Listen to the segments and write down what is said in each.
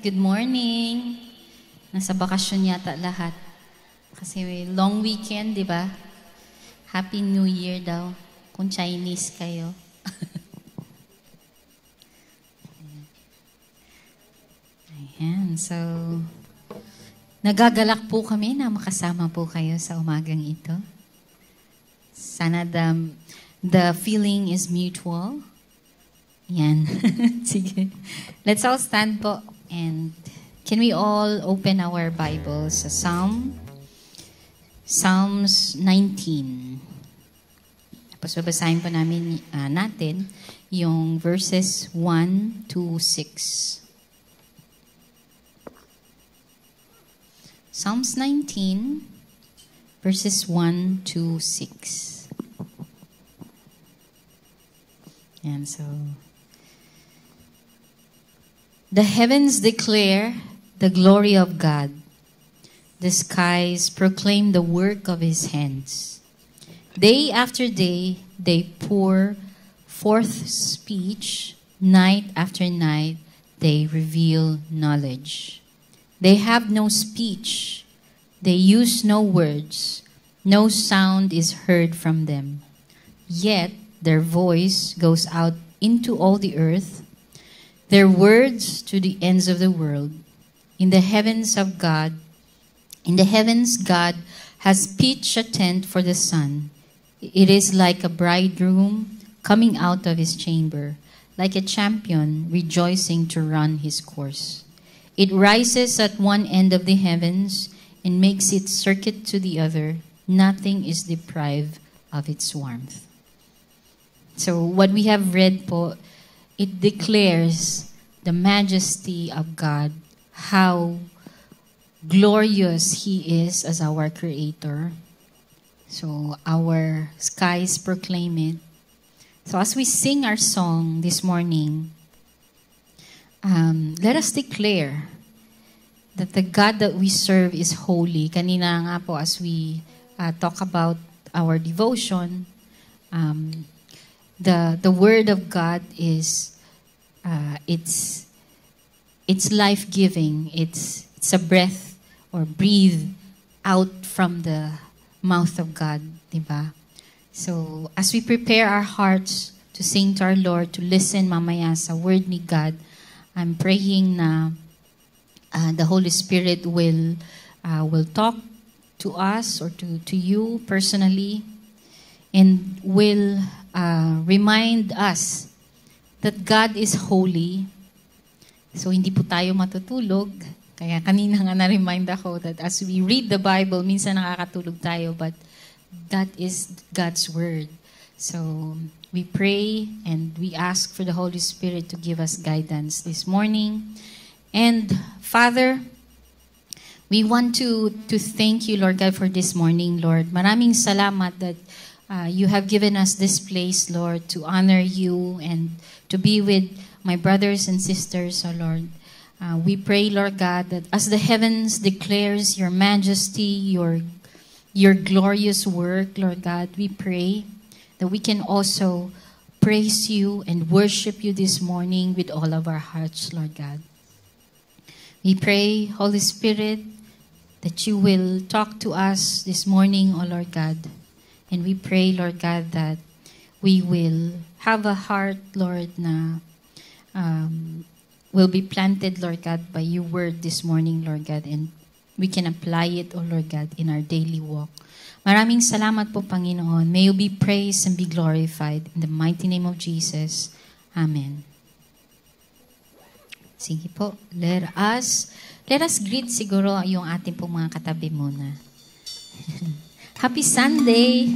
Good morning. Nasa bakasyon yata lahat. Kasi may long weekend, di ba? Happy New Year daw. Kung Chinese kayo. Ayan. So, nagagalak po kami na makasama po kayo sa umagang ito. Sana the feeling is mutual. Yan. Sige. Let's all stand po. And can we all open our Bibles sa Psalms 19. Tapos babasahin po natin yung verses 1 to 6. Psalms 19, verses 1 to 6. And so, the heavens declare the glory of God. The skies proclaim the work of His hands. Day after day, they pour forth speech. Night after night, they reveal knowledge. They have no speech. They use no words. No sound is heard from them. Yet their voice goes out into all the earth, their words to the ends of the world. In the heavens, God has pitched a tent for the sun. It is like a bridegroom coming out of his chamber, like a champion rejoicing to run his course. It rises at one end of the heavens and makes its circuit to the other. Nothing is deprived of its warmth. So what we have read po, it declares the majesty of God, how glorious He is as our Creator. So our skies proclaim it. So as we sing our song this morning, let us declare that the God that we serve is holy. Kanina nga po as we talk about our devotion, the Word of God is it's life-giving. It's a breath or breathe out from the mouth of God, diba? So as we prepare our hearts to sing to our Lord, to listen mamaya sa Word ni God, I'm praying na the Holy Spirit will talk to us or to you personally and will remind us that God is holy. So hindi po tayo matutulog. Kaya kanina nga na-remind ako that as we read the Bible, minsan nakakatulog tayo, but that is God's Word. So we pray and we ask for the Holy Spirit to give us guidance this morning. And Father, we want to thank you, Lord God, for this morning, Lord. Maraming salamat that you have given us this place, Lord, to honor you and to be with my brothers and sisters, oh Lord. We pray, Lord God, that as the heavens declares your majesty, your glorious work, Lord God, we pray that we can also praise you and worship you this morning with all of our hearts, Lord God. We pray, Holy Spirit, that you will talk to us this morning, oh Lord God. And we pray, Lord God, that we will have a heart, Lord, na will be planted, Lord God, by your word this morning, Lord God, and we can apply it, oh Lord God, in our daily walk. Maraming salamat po, Panginoon. May you be praised and be glorified. In the mighty name of Jesus. Amen. Sige po. Let us greet siguro yung ating pong mga katabi muna. Happy Sunday!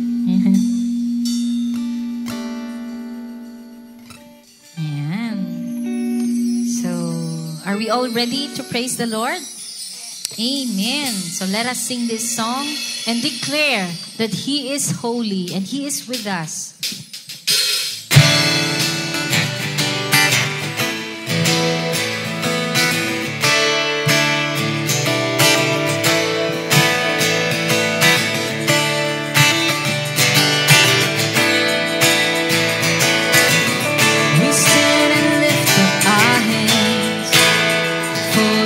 Ayan. So, are we all ready to praise the Lord? Amen. So let us sing this song and declare that He is holy and He is with us. We stand and lift up our hands for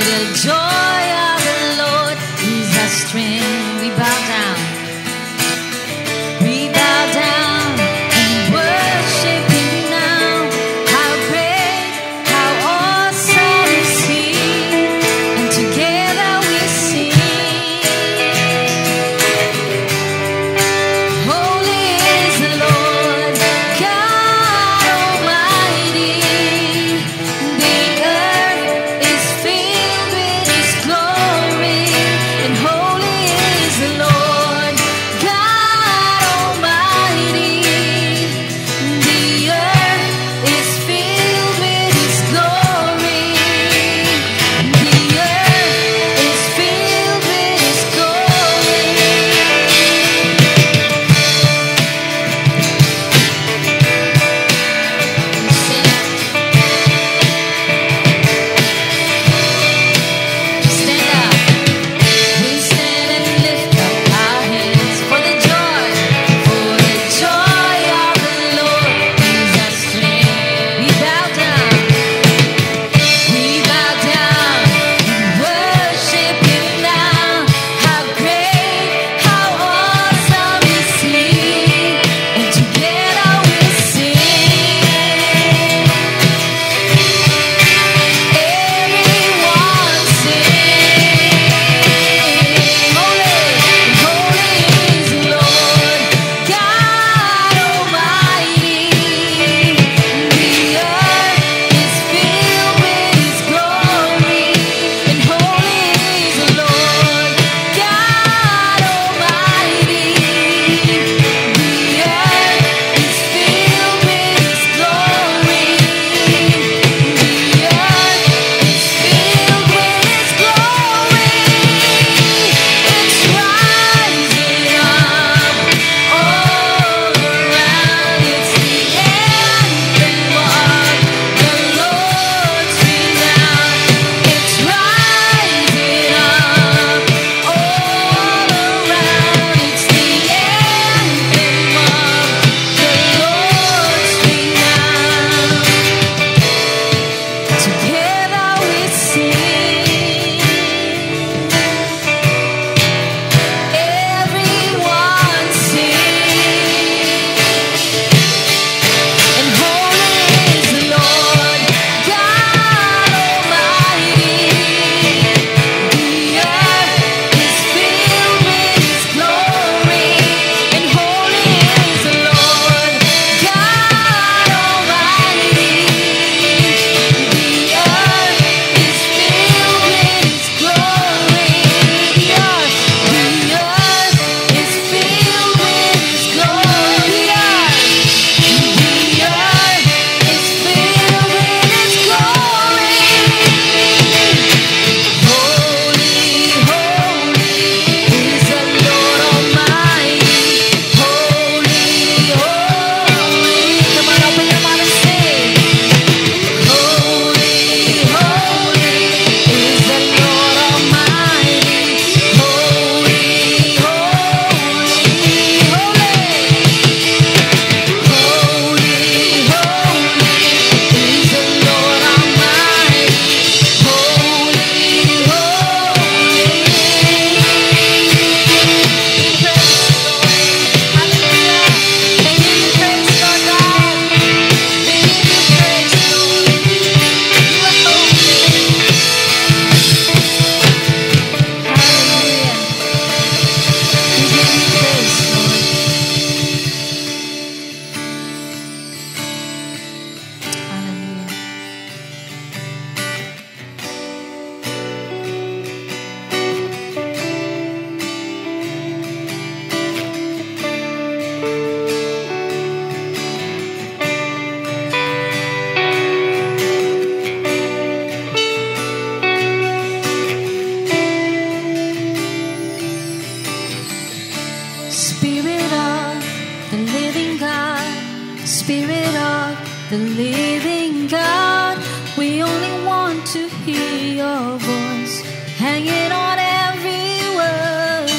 Spirit of the living God, we only want to hear your voice, hanging on every word.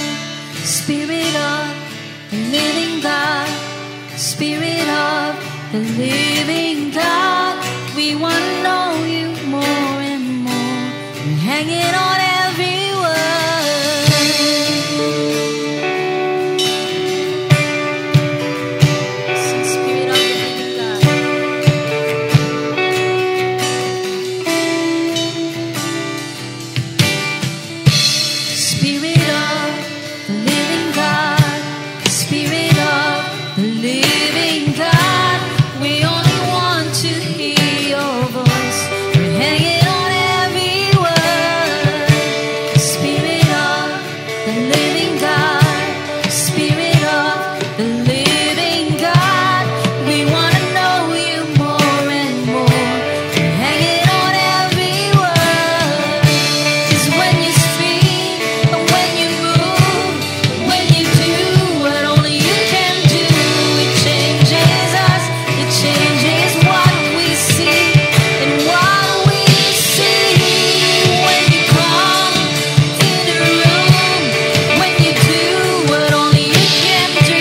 Spirit of the living God, Spirit of the living God, we want to know you more and more, hanging on every word. Spirit of the living God, Spirit of the living God, Spirit of the living God, we only want to hear your voice, we're hanging on every word. Spirit of the living God, Spirit of the living God, we want to know you more and more, we're hanging on every word. 'Cause when you speak and when you move, when you do what only you can do, it changes us, it changes what we see and what we see. When you come in the room, when you do what only you can do,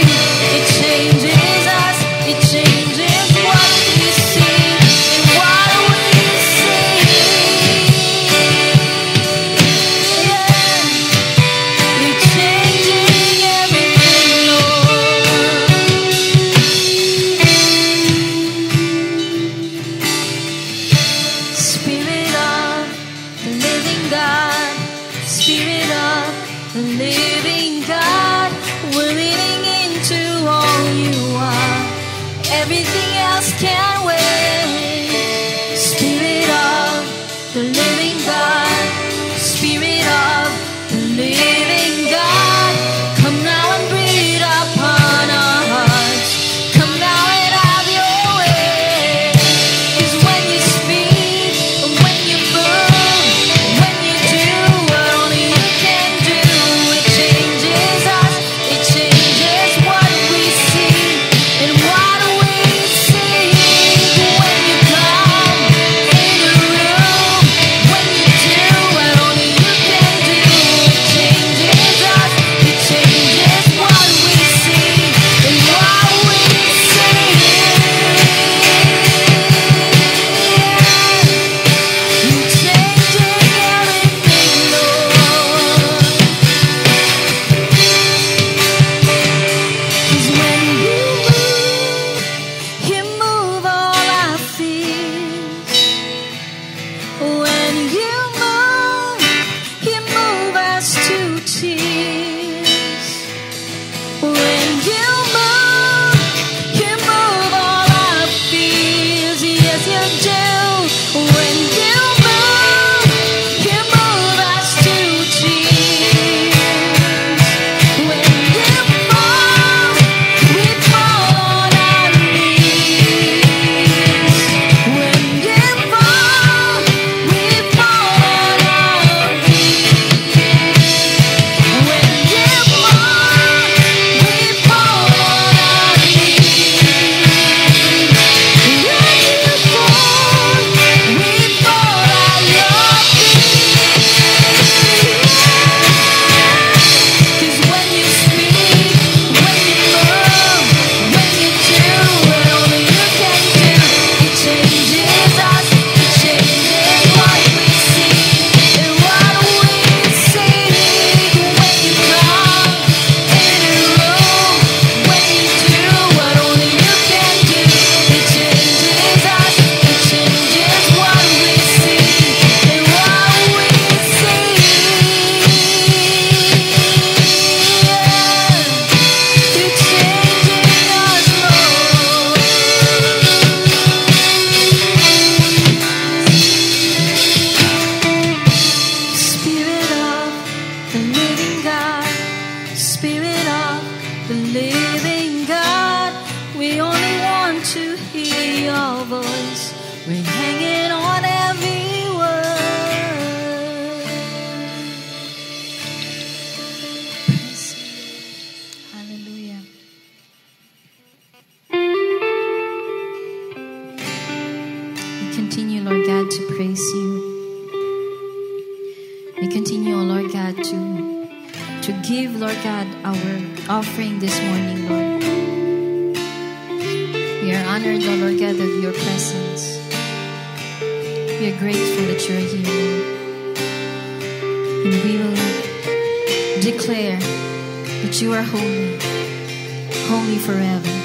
it changes us, it changes what we see and what we see. You're changing everything, Lord. Spirit of the living God, Spirit of the living God, we're leaning into all you are. Everything else can wait. Spirit of the living God, Spirit of the living God, come now and breathe upon our hearts. Come now and have your way. 'Cause when you speak, when you move, when you do what only you can do, it changes us, it changes what we see and what we see. When you come in the room, when you do what only you can do, it changes us, it changes what we see and what we see. You're changing everything, Lord. 'Cause when you move all our fears. When you move us to tears. When you move all our fears. Yes, you do. When you move us to tears. When you move, we fall on our knees. When you move, we fall on our knees. When you move, we fall on our knees. When you fall, we fall at your feet. 'Cause when you speak, when you move, when you do what only you can do, it changes us, it changes what we see and what we see. When you come in the room, when you do what only you can do, it changes us, it changes what we see and what we see. You're changing us, Lord. Spirit of the living God, Spirit of the living God, we only want to hear your voice, we're hanging on every word. Praise you. Hallelujah. God, to praise you. We continue, oh Lord God, to give, Lord God, our offering this morning, Lord. We are honored, oh Lord God, of your presence. We are grateful that you are here, Lord. And we will declare that you are holy, holy forever.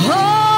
Holy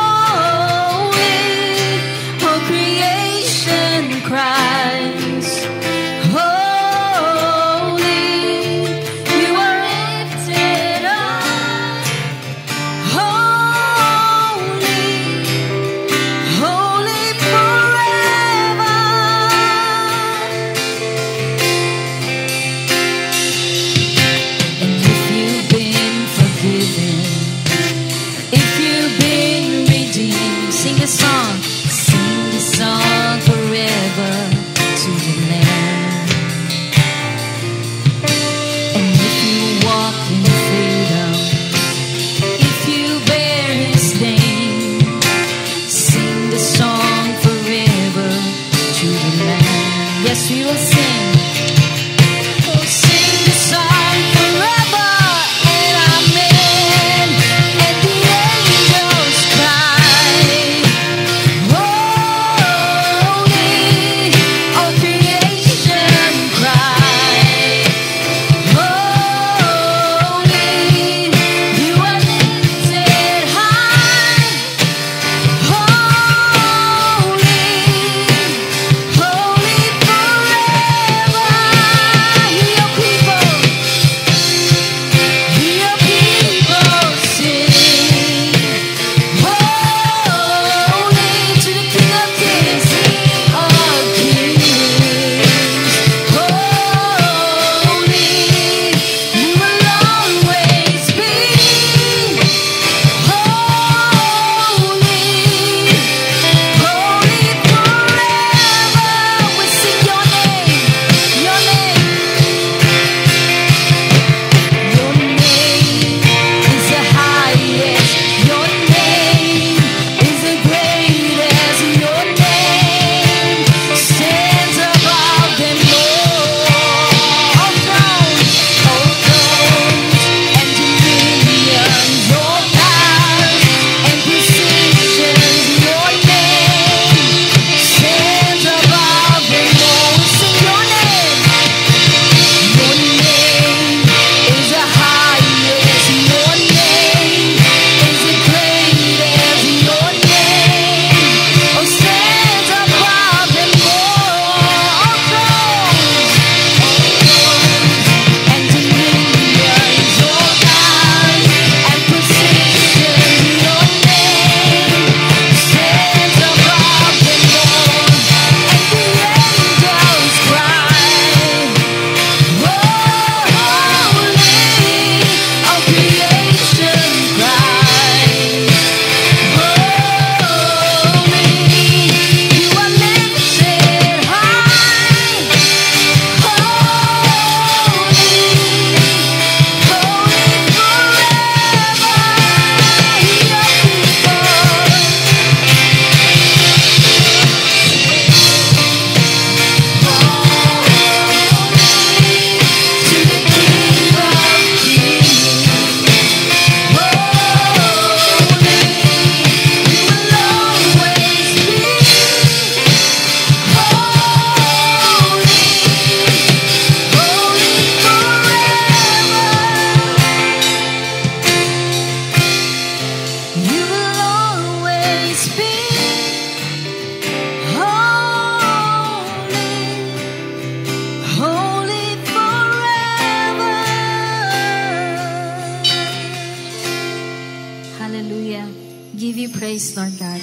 praise, Lord God.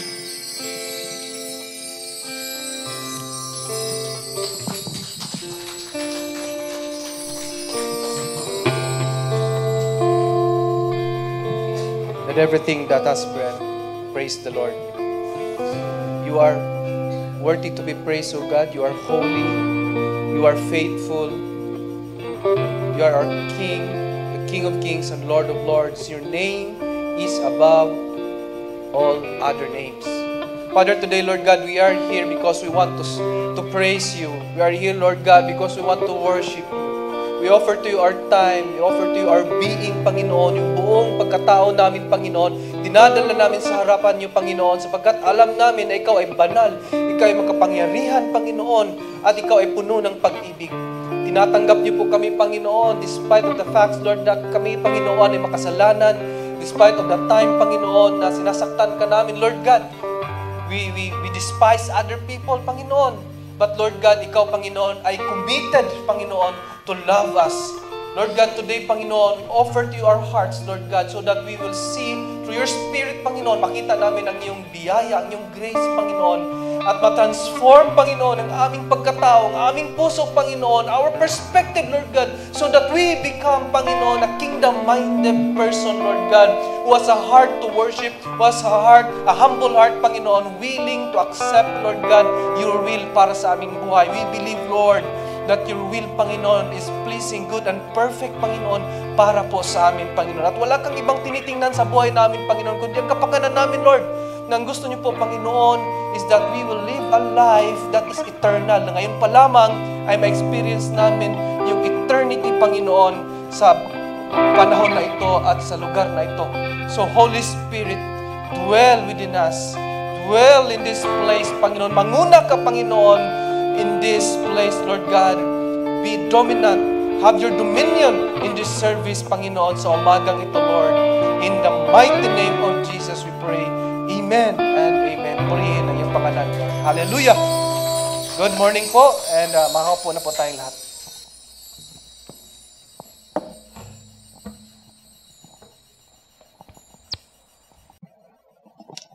Let everything that has breath praise the Lord. You are worthy to be praised, O God. You are holy. You are faithful. You are our King, the King of kings and Lord of lords. Your name is above all other names. Father, today, Lord God, we are here because we want to praise you. We are here, Lord God, because we want to worship you. We offer to you our time. We offer to you our being, Panginoon, yung buong pagkatao namin, Panginoon. Dinadala namin sa harapan niyo, Panginoon, sapagkat alam namin na ikaw ay banal, ikaw ay makapangyarihan, Panginoon, at ikaw ay puno ng pag-ibig. Tinatanggap niyo po kami, Panginoon, despite of the facts, Lord, that kami, Panginoon, ay makasalanan, despite of the time, Panginoon, na sinasaktan ka namin, Lord God. We despise other people, Panginoon. But Lord God, ikaw, Panginoon, ay committed, Panginoon, to love us. Lord God, today, Panginoon, offer to you our hearts, Lord God, so that we will see through your Spirit, Panginoon, makita namin ang iyong biyaya, ang iyong grace, Panginoon, at matransform, Panginoon, ang aming pagkatao, ang aming puso, Panginoon, our perspective, Lord God, so that we become, Panginoon, a kingdom-minded person, Lord God, who has a heart to worship, who has a humble heart, Panginoon, willing to accept, Lord God, your will para sa aming buhay. We believe, Lord, that your will, Panginoon, is pleasing, good, and perfect, Panginoon, para po sa amin, Panginoon. At wala kang ibang tinitingnan sa buhay namin, Panginoon, kundi ang kapakanan namin, Lord, na ang gusto niyo po, Panginoon, is that we will live a life that is eternal. Na ngayon pa lamang ay ma-experience namin yung eternity, Panginoon, sa panahon na ito at sa lugar na ito. So, Holy Spirit, dwell within us. Dwell in this place, Panginoon. Manguna ka, Panginoon, in this place, Lord God. Be dominant. Have your dominion in this service, Panginoon, sa umagang ito, Lord. In the mighty name of Jesus, we pray. Amen and amen. Purihin ang iyong pangalan. Hallelujah! Good morning po, and makaupo na po tayong lahat.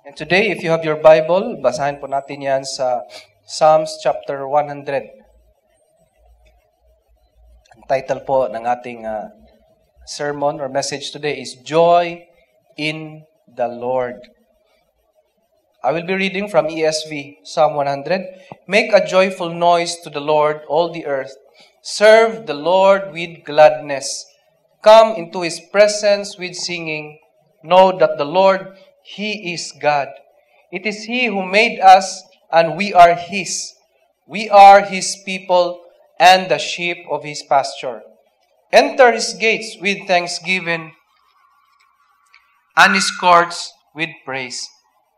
And today, if you have your Bible, basahin po natin yan sa Psalms chapter 100. Ang title po ng ating sermon or message today is Joy in the Lord. I will be reading from ESV, Psalm 100. Make a joyful noise to the Lord, all the earth. Serve the Lord with gladness. Come into His presence with singing. Know that the Lord, He is God. It is He who made us, and we are His. We are His people and the sheep of His pasture. Enter His gates with thanksgiving and His courts with praise.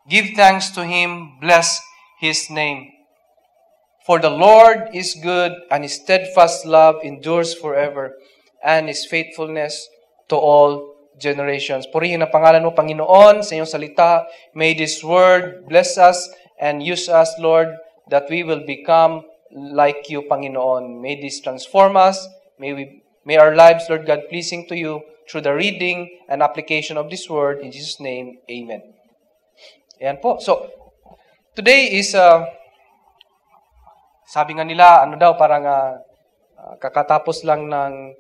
Give thanks to Him, bless His name. For the Lord is good, and His steadfast love endures forever, and His faithfulness to all generations. Purihin ang pangalan mo, Panginoon, sa iyong salita. May this word bless us and use us, Lord, that we will become like you, Panginoon. May this transform us. May our lives, Lord God, pleasing to you through the reading and application of this word. In Jesus' name, amen. Ayan po. So, today is, sabi nga nila, parang kakatapos lang ng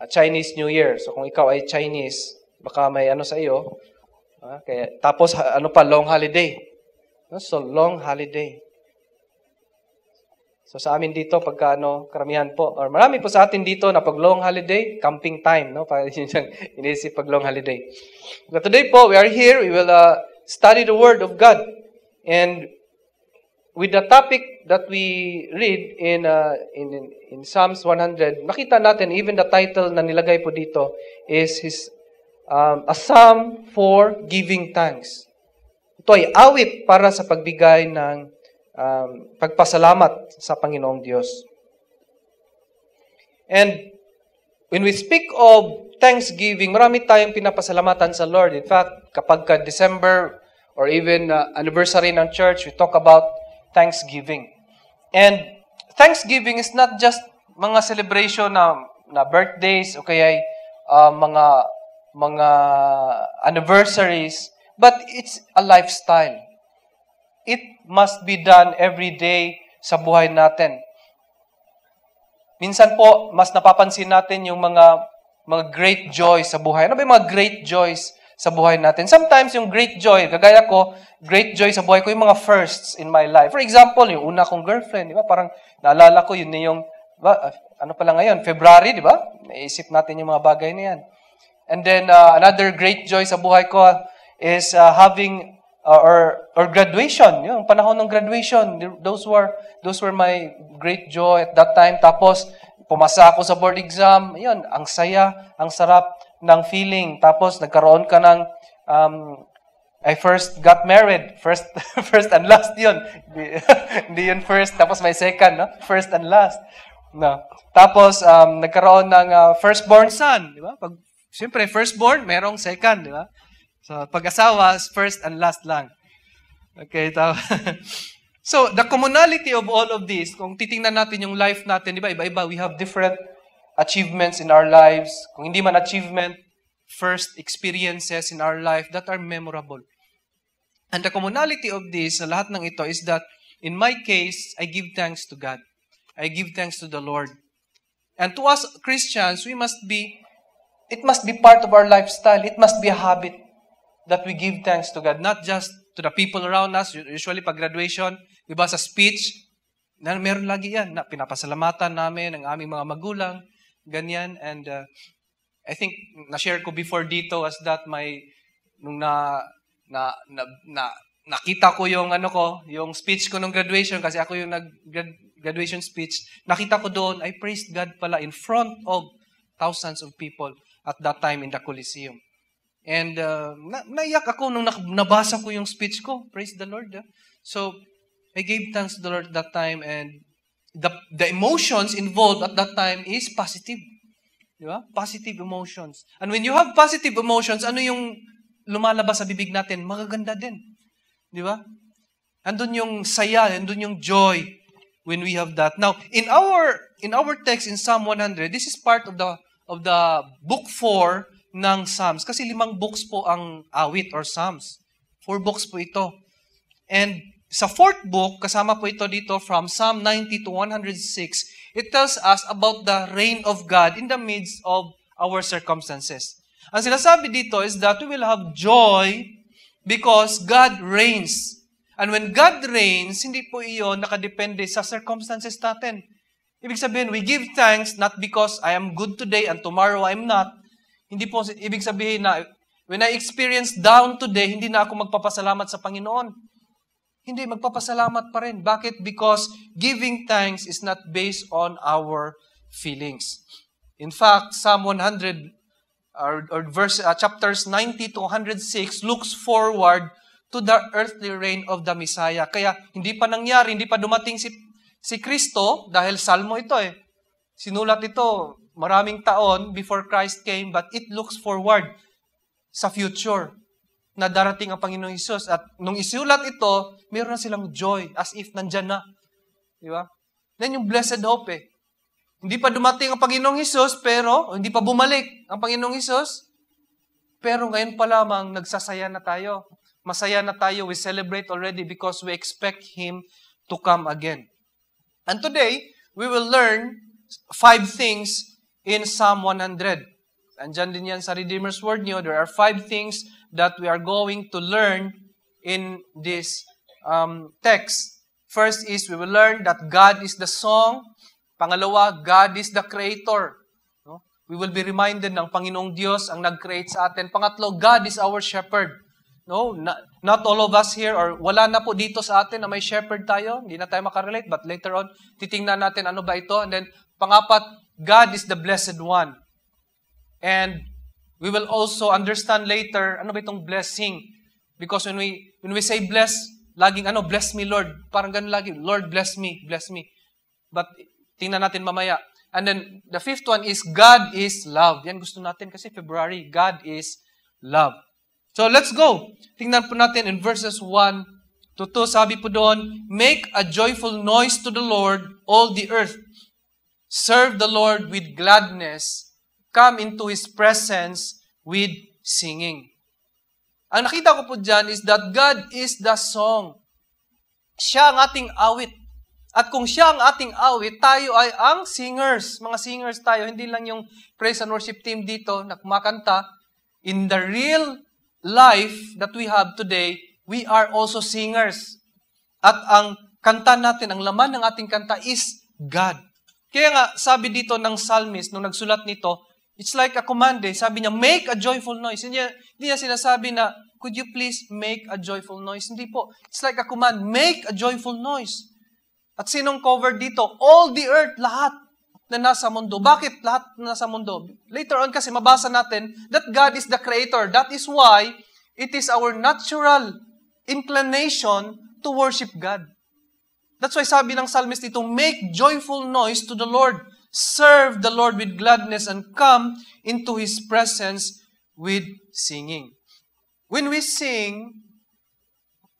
Chinese New Year. So, kung ikaw ay Chinese, baka may sa iyo. Kaya, tapos, long holiday. So, long holiday. So, sa amin dito, pagka, karamihan po, or marami po sa atin dito na pag long holiday, camping time, para inisip pag long holiday. But today po, we are here, we will, study the Word of God. And with the topic that we read in Psalms 100, makita natin, even the title na nilagay po dito is a psalm for giving thanks. Ito ay awit para sa pagbigay ng pagpasalamat sa Panginoong Diyos. And when we speak of Thanksgiving, marami tayong pinapasalamatan sa Lord. In fact, kapag December or even anniversary ng church, we talk about Thanksgiving. And Thanksgiving is not just mga celebration na birthdays o kaya mga anniversaries, But it's a lifestyle. It must be done every day sa buhay natin. Minsan po, mas napapansin natin yung mga great joys sa buhay. Ano ba yung mga great joys sa buhay natin? Sometimes yung great joy, kagaya ko, great joy sa buhay ko, yung mga firsts in my life. For example, yung una kong girlfriend, di ba? Parang naalala ko, yun na yung, ano pala ngayon, February, di ba? Naisip natin yung mga bagay na yan. And then, another great joy sa buhay ko is having or graduation, yung panahon ng graduation. Those were my great joy at that time. Tapos pumasa ako sa board exam. Yun, ang saya, ang sarap ng feeling. Tapos nagkaroon ka ng I first got married. First and last yun. Hindi yun first, tapos may second, no? First and last. No. Tapos nagkaroon ng firstborn son, di ba? Siyempre, firstborn, merong second, di ba? So, pag-asawa, first and last lang. Okay, so, the commonality of all of this, kung titingnan natin yung life natin, di ba, iba-iba, we have different achievements in our lives. Kung hindi man achievement, first experiences in our life that are memorable. And the commonality of this, sa lahat ng ito, is that, in my case, I give thanks to God. I give thanks to the Lord. And to us Christians, it must be part of our lifestyle. It must be a habit that we give thanks to God, not just to the people around us. Usually, pag graduation, iba sa speech, meron lagi yan, na pinapasalamatan namin ang aming mga magulang, ganyan. And I think, na-share ko before dito as that nung nakita ko yung yung speech ko nung graduation, kasi ako yung graduation speech, nakita ko doon, I praised God pala in front of thousands of people at that time in the Coliseum. And naiyak ako nung nabasa ko yung speech ko. Praise the Lord. So, I gave thanks to the Lord at that time, and the emotions involved at that time is positive. Di ba? Positive emotions. And when you have positive emotions, ano yung lumalabas sa bibig natin? Magaganda din. Di ba? Andun yung saya, andun yung joy when we have that. Now, in our text in Psalm 100, this is part of the book 4 ng Psalms. Kasi 5 books po ang awit or Psalms. 4 books po ito. And sa 4th book, kasama po ito dito from Psalm 90 to 106, it tells us about the reign of God in the midst of our circumstances. Ang sinasabi dito is that we will have joy because God reigns. And when God reigns, hindi po iyon nakadepende sa circumstances natin. Ibig sabihin, we give thanks not because I am good today and tomorrow I am not. Hindi po ibig sabihin na when I experience down today, hindi na ako magpapasalamat sa Panginoon. Hindi, magpapasalamat pa rin. Bakit? Because giving thanks is not based on our feelings. In fact, Psalm 100 chapters 90 to 106 looks forward to the earthly reign of the Messiah. Kaya hindi pa nangyari, hindi pa dumating si Kristo dahil salmo ito eh. Sinulat ito maraming taon before Christ came, but it looks forward sa future na darating ang Panginoong Hesus. At nung isulat ito, mayroon na silang joy as if nandyan na. Di ba? Then yung blessed hope eh. Hindi pa dumating ang Panginoong Hesus, pero hindi pa bumalik ang Panginoong Hesus, pero ngayon pa lamang nagsasaya na tayo. Masaya na tayo. We celebrate already because we expect Him to come again. And today, we will learn 5 things in Psalm 100. Andyan din yan sa Redeemer's Word nyo. There are 5 things that we are going to learn in this text. First is, we will learn that God is the song. Pangalawa, God is the creator. No? We will be reminded ng Panginoong Diyos ang nag-create sa atin. Pangatlo, God is our shepherd. No, not all of us here, or wala na po dito sa atin na may shepherd tayo. Hindi na tayo makarelate, but later on, titingnan natin ano ba ito. And then, pangapat, God is the blessed one. And we will also understand later, ano ba itong blessing? Because when we say bless, laging bless me Lord. Parang ganun lagi, Lord bless me, bless me. But tingnan natin mamaya. And then the 5th one is God is love. Yan gusto natin kasi February, God is love. So let's go. Tingnan po natin in verses 1 to 2. Sabi po doon, make a joyful noise to the Lord, all the earth. Serve the Lord with gladness. Come into His presence with singing. Ang nakita ko po dyan is that God is the song. Siya ang ating awit. At kung siya ang ating awit, tayo ay ang singers. Mga singers tayo, hindi lang yung praise and worship team dito na kumakanta. In the real life that we have today, we are also singers. At ang kanta natin, ang laman ng ating kanta is God. Kaya nga, sabi dito ng psalmist, nung nagsulat nito, it's like a command eh. Sabi niya, make a joyful noise. Hindi niya sinasabi na, could you please make a joyful noise? Hindi po. It's like a command, make a joyful noise. At sinong covered dito? All the earth, lahat na nasa mundo. Bakit lahat na nasa mundo? Later on kasi mabasa natin that God is the creator. That is why it is our natural inclination to worship God. That's why sabi ng psalmist dito, make joyful noise to the Lord. Serve the Lord with gladness and come into His presence with singing. When we sing,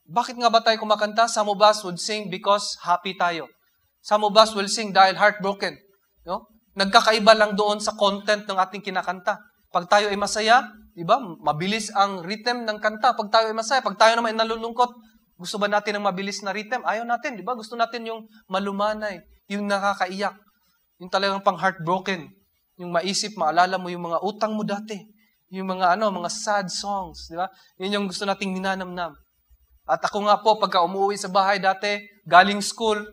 bakit nga ba tayo kumakanta? Some of us would sing because happy tayo. Some of us will sing dahil heartbroken. No? Nagkakaiba lang doon sa content ng ating kinakanta. Pag tayo ay masaya, di ba? Mabilis ang rhythm ng kanta. Pag tayo ay masaya, pag tayo naman ay nalulungkot, gusto ba natin ng mabilis na rhythm? Ayaw natin, di ba? Gusto natin yung malumanay, yung nakakaiyak, yung talagang pang heartbroken, yung maisip, maalala mo yung mga utang mo dati, yung mga mga sad songs, di ba? Yun yung gusto nating ninanamnam. At ako nga po, pagka umuwi sa bahay dati, galing school,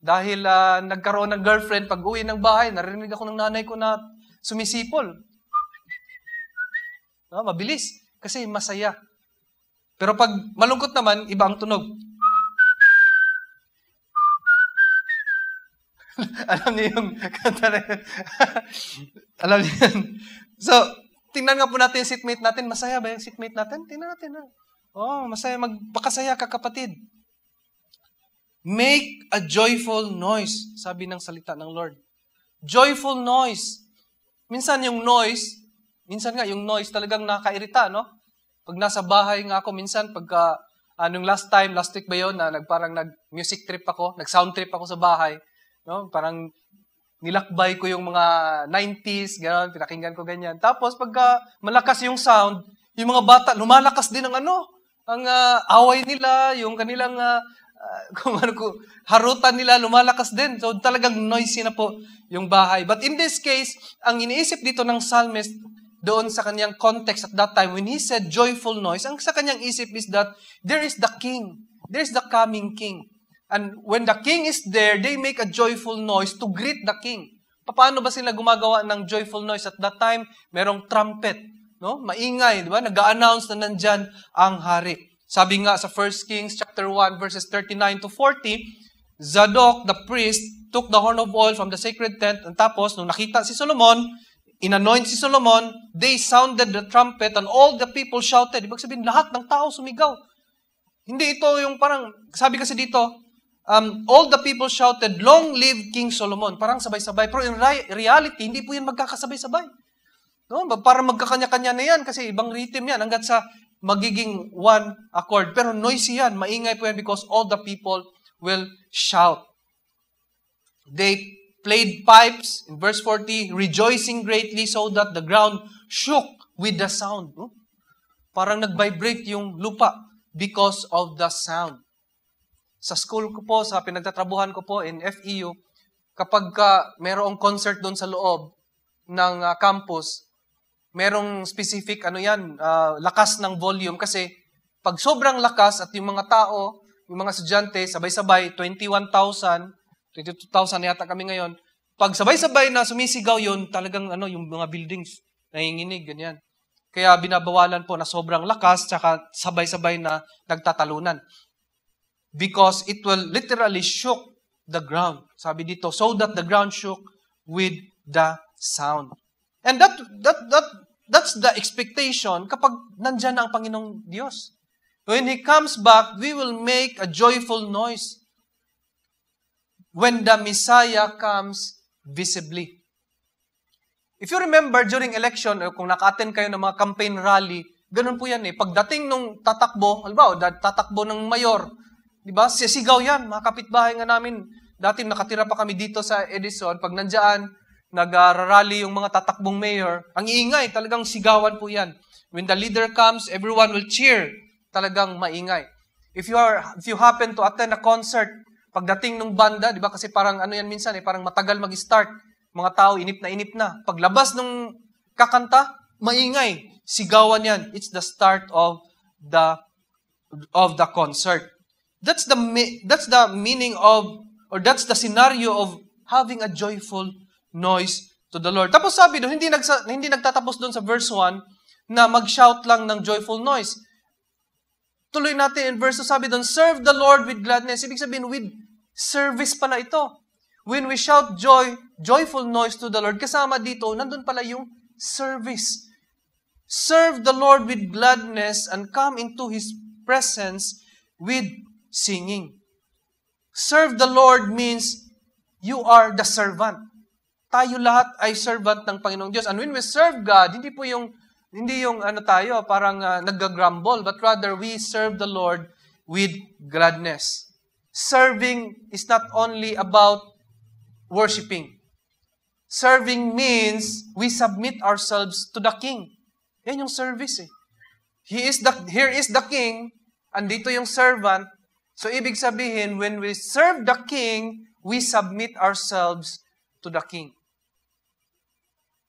dahil nagkaroon ng girlfriend, pag uwi ng bahay, narinig ako ng nanay ko na sumisipol. No, mabilis, kasi masaya. Pero pag malungkot naman, iba ang tunog. Alam niyo yung kanta na yun? Alam niyo yun? So, tingnan nga po natin yung seatmate natin. Masaya ba yung seatmate natin? Tingnan natin. Masaya. Magpakasaya ka, kapatid. Make a joyful noise, sabi ng salita ng Lord. Joyful noise. Minsan yung noise talagang nakairita, no? Pag nasa bahay nga ako, minsan, nung last week ba yun, parang nag-music trip ako, nag-sound trip ako sa bahay, no? Parang nilakbay ko yung mga 90s, gano'n, pinakinggan ko ganyan. Tapos, pagka malakas yung sound, yung mga bata, lumalakas din ang away nila, yung kanilang, harutan nila, lumalakas din. So, talagang noisy na po yung bahay. But in this case, ang iniisip dito ng psalmist, doon sa kanyang context at that time, when he said joyful noise, ang sa kanyang isip is that there is the king. There is the coming king. And when the king is there, they make a joyful noise to greet the king. Paano ba sila gumagawa ng joyful noise? At that time, merong trumpet. No? Maingay, di ba? Nag-a-announce na nandyan ang hari. Sabi nga sa 1 Kings chapter 1, verses 39 to 40, Zadok, the priest, took the horn of oil from the sacred tent. And tapos, nung nakita si Solomon, inanoint si Solomon, they sounded the trumpet and all the people shouted. Ibig sabihin, lahat ng tao sumigaw. Hindi ito yung parang, sabi kasi dito, all the people shouted, long live King Solomon. Parang sabay-sabay. Pero in reality, hindi po yan magkakasabay-sabay. No? Parang magkakanya-kanya na yan kasi ibang rhythm yan hanggat sa magiging one accord. Pero noisy yan, maingay po yan because all the people will shout. They played pipes, in verse 40, rejoicing greatly so that the ground shook with the sound. No? Parang nag-vibrate yung lupa because of the sound. Sa school ko po, sa pinagtatrabuhan ko po in FEU, kapag merong concert doon sa loob ng campus, merong specific lakas ng volume kasi pag sobrang lakas at yung mga tao, yung mga estudyante, sabay-sabay, 21,000, 22,000 yata kami ngayon, pag sabay-sabay na sumisigaw yun, talagang yung mga buildings, nanginginig, ganyan. Kaya binabawalan po na sobrang lakas, tsaka sabay-sabay na nagtatalunan. Because it will literally shook the ground. Sabi dito, so that the ground shook with the sound. And that's the expectation kapag nandyan na ang Panginoong Diyos. When He comes back, we will make a joyful noise. When the Messiah comes visibly. If you remember during election, kung naka-attend kayo ng mga campaign rally, ganun po yan eh. Pagdating nung tatakbo, halimbawa, tatakbo ng mayor, di ba? Sisigaw yan, mga kapitbahay nga namin. Dati nakatira pa kami dito sa Edison, pag nandyan, nag-rally yung mga tatakbong mayor, ang iingay, talagang sigawan po yan. When the leader comes, everyone will cheer. Talagang maingay. If you happen to attend a concert, pagdating ng banda, di ba? Kasi parang ano yan minsan, parang matagal mag-start. Mga tao, inip na. Paglabas ng kakanta, maingay. Sigawan yan. It's the start of the concert. That's the meaning of, or that's the scenario of having a joyful noise to the Lord. Tapos sabi doon, hindi nagtatapos doon sa verse 1 na mag-shout lang ng joyful noise. Tuloy natin in verse 2, sabi doon, serve the Lord with gladness. Ibig sabihin, with service pala ito. When we shout joyful noise to the Lord, kasama dito, nandun pala yung service. Serve the Lord with gladness and come into His presence with singing. Serve the Lord means you are the servant. Tayo lahat ay servant ng Panginoong Diyos. And when we serve God, hindi yung tayo, parang nag-grumble, but rather we serve the Lord with gladness. Serving is not only about worshiping. Serving means we submit ourselves to the King. Yan yung service eh. Here is the King, andito yung servant. So ibig sabihin, when we serve the King, we submit ourselves to the King.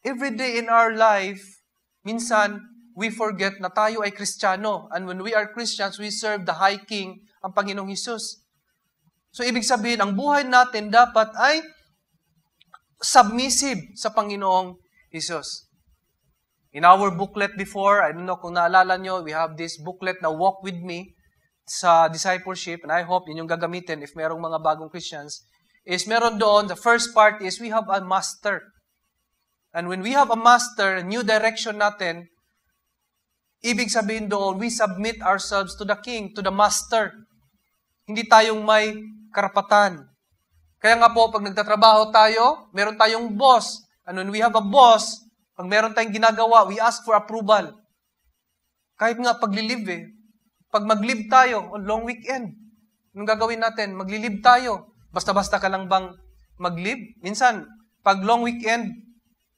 Every day in our life, minsan, we forget na tayo ay Kristiyano. And when we are Christians, we serve the High King, ang Panginoong Hesus. So, ibig sabihin, ang buhay natin dapat ay submissive sa Panginoong Hesus. In our booklet before, I don't know kung naalala nyo, we have this booklet na Walk With Me sa discipleship, and I hope yun yung gagamitin if merong mga bagong Christians, is meron doon, the first part is we have a master. And when we have a master, new direction natin, ibig sabihin doon, we submit ourselves to the King, to the master. Hindi tayong may karapatan. Kaya nga po, pag nagtatrabaho tayo, meron tayong boss. And when we have a boss, pag meron tayong ginagawa, we ask for approval. Kahit nga pag-live Pag mag-live tayo, on long weekend, anong gagawin natin? Mag-live tayo. Basta-basta ka lang bang mag-live? Minsan, pag long weekend,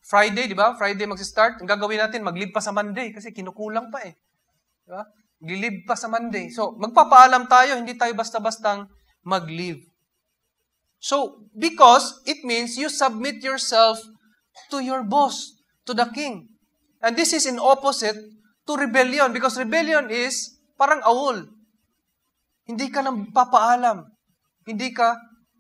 Friday, di ba? Friday mag-start. Ang gagawin natin, mag-live pa sa Monday kasi kinukulang pa Di ba? Mag-live pa sa Monday. So, magpapaalam tayo, hindi tayo basta-bastang mag-live. So, because it means you submit yourself to your boss, to the King. And this is in opposite to rebellion because rebellion is parang awol. Hindi ka nang papaalam. Hindi ka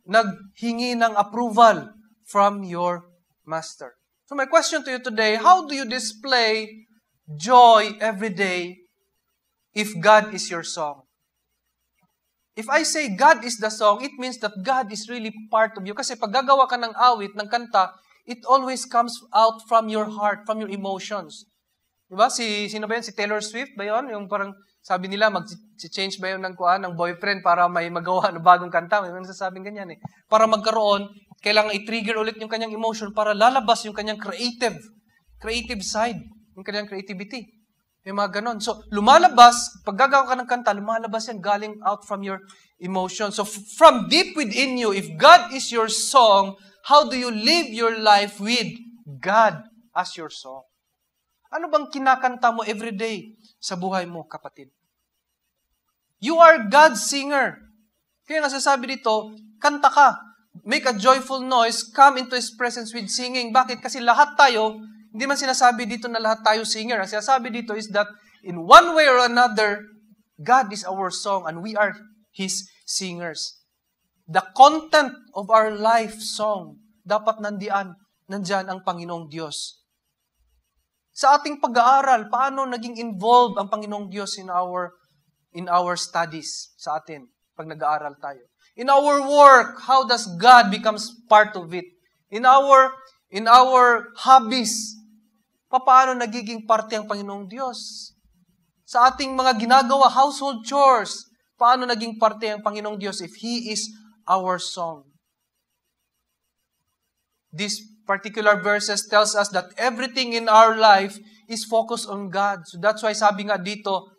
naghingi ng approval from your master. So my question to you today, how do you display joy every day if God is your song? If I say God is the song, it means that God is really part of you. Kasi pag gagawa ka ng awit, ng kanta, it always comes out from your heart, from your emotions. Diba? Sino ba yun? Si Taylor Swift ba yun? Yung parang sabi nila, mag-change ba yun ng boyfriend para may magawa ng bagong kanta? May nasasabing ganyan Para magkaroon, kailangan i-trigger ulit yung kanyang emotion para lalabas yung kanyang creative side, yung kanyang creativity. May mga ganon. So, lumalabas, pag gagawa ka ng kanta, lumalabas yan galing out from your emotion. So, from deep within you, if God is your song, how do you live your life with God as your song? Ano bang kinakanta mo everyday sa buhay mo, kapatid? You are God's singer. Kaya nga sasabi dito, kanta ka. Make a joyful noise, come into His presence with singing. Bakit? Kasi lahat tayo, hindi man sinasabi dito na lahat tayo singer. Ang sinasabi dito is that in one way or another, God is our song and we are His singers. The content of our life song, dapat nandyan ang Panginoong Diyos. Sa ating pag-aaral, paano naging involved ang Panginoong Diyos in our studies sa atin pag nag-aaral tayo? In our work, how does God becomes part of it? In our hobbies, paano nagiging parte ang Panginoong Diyos? Sa ating mga ginagawa, household chores, paano naging parte ang Panginoong Diyos if He is our song? These particular verses tells us that everything in our life is focused on God. So that's why sabi nga dito,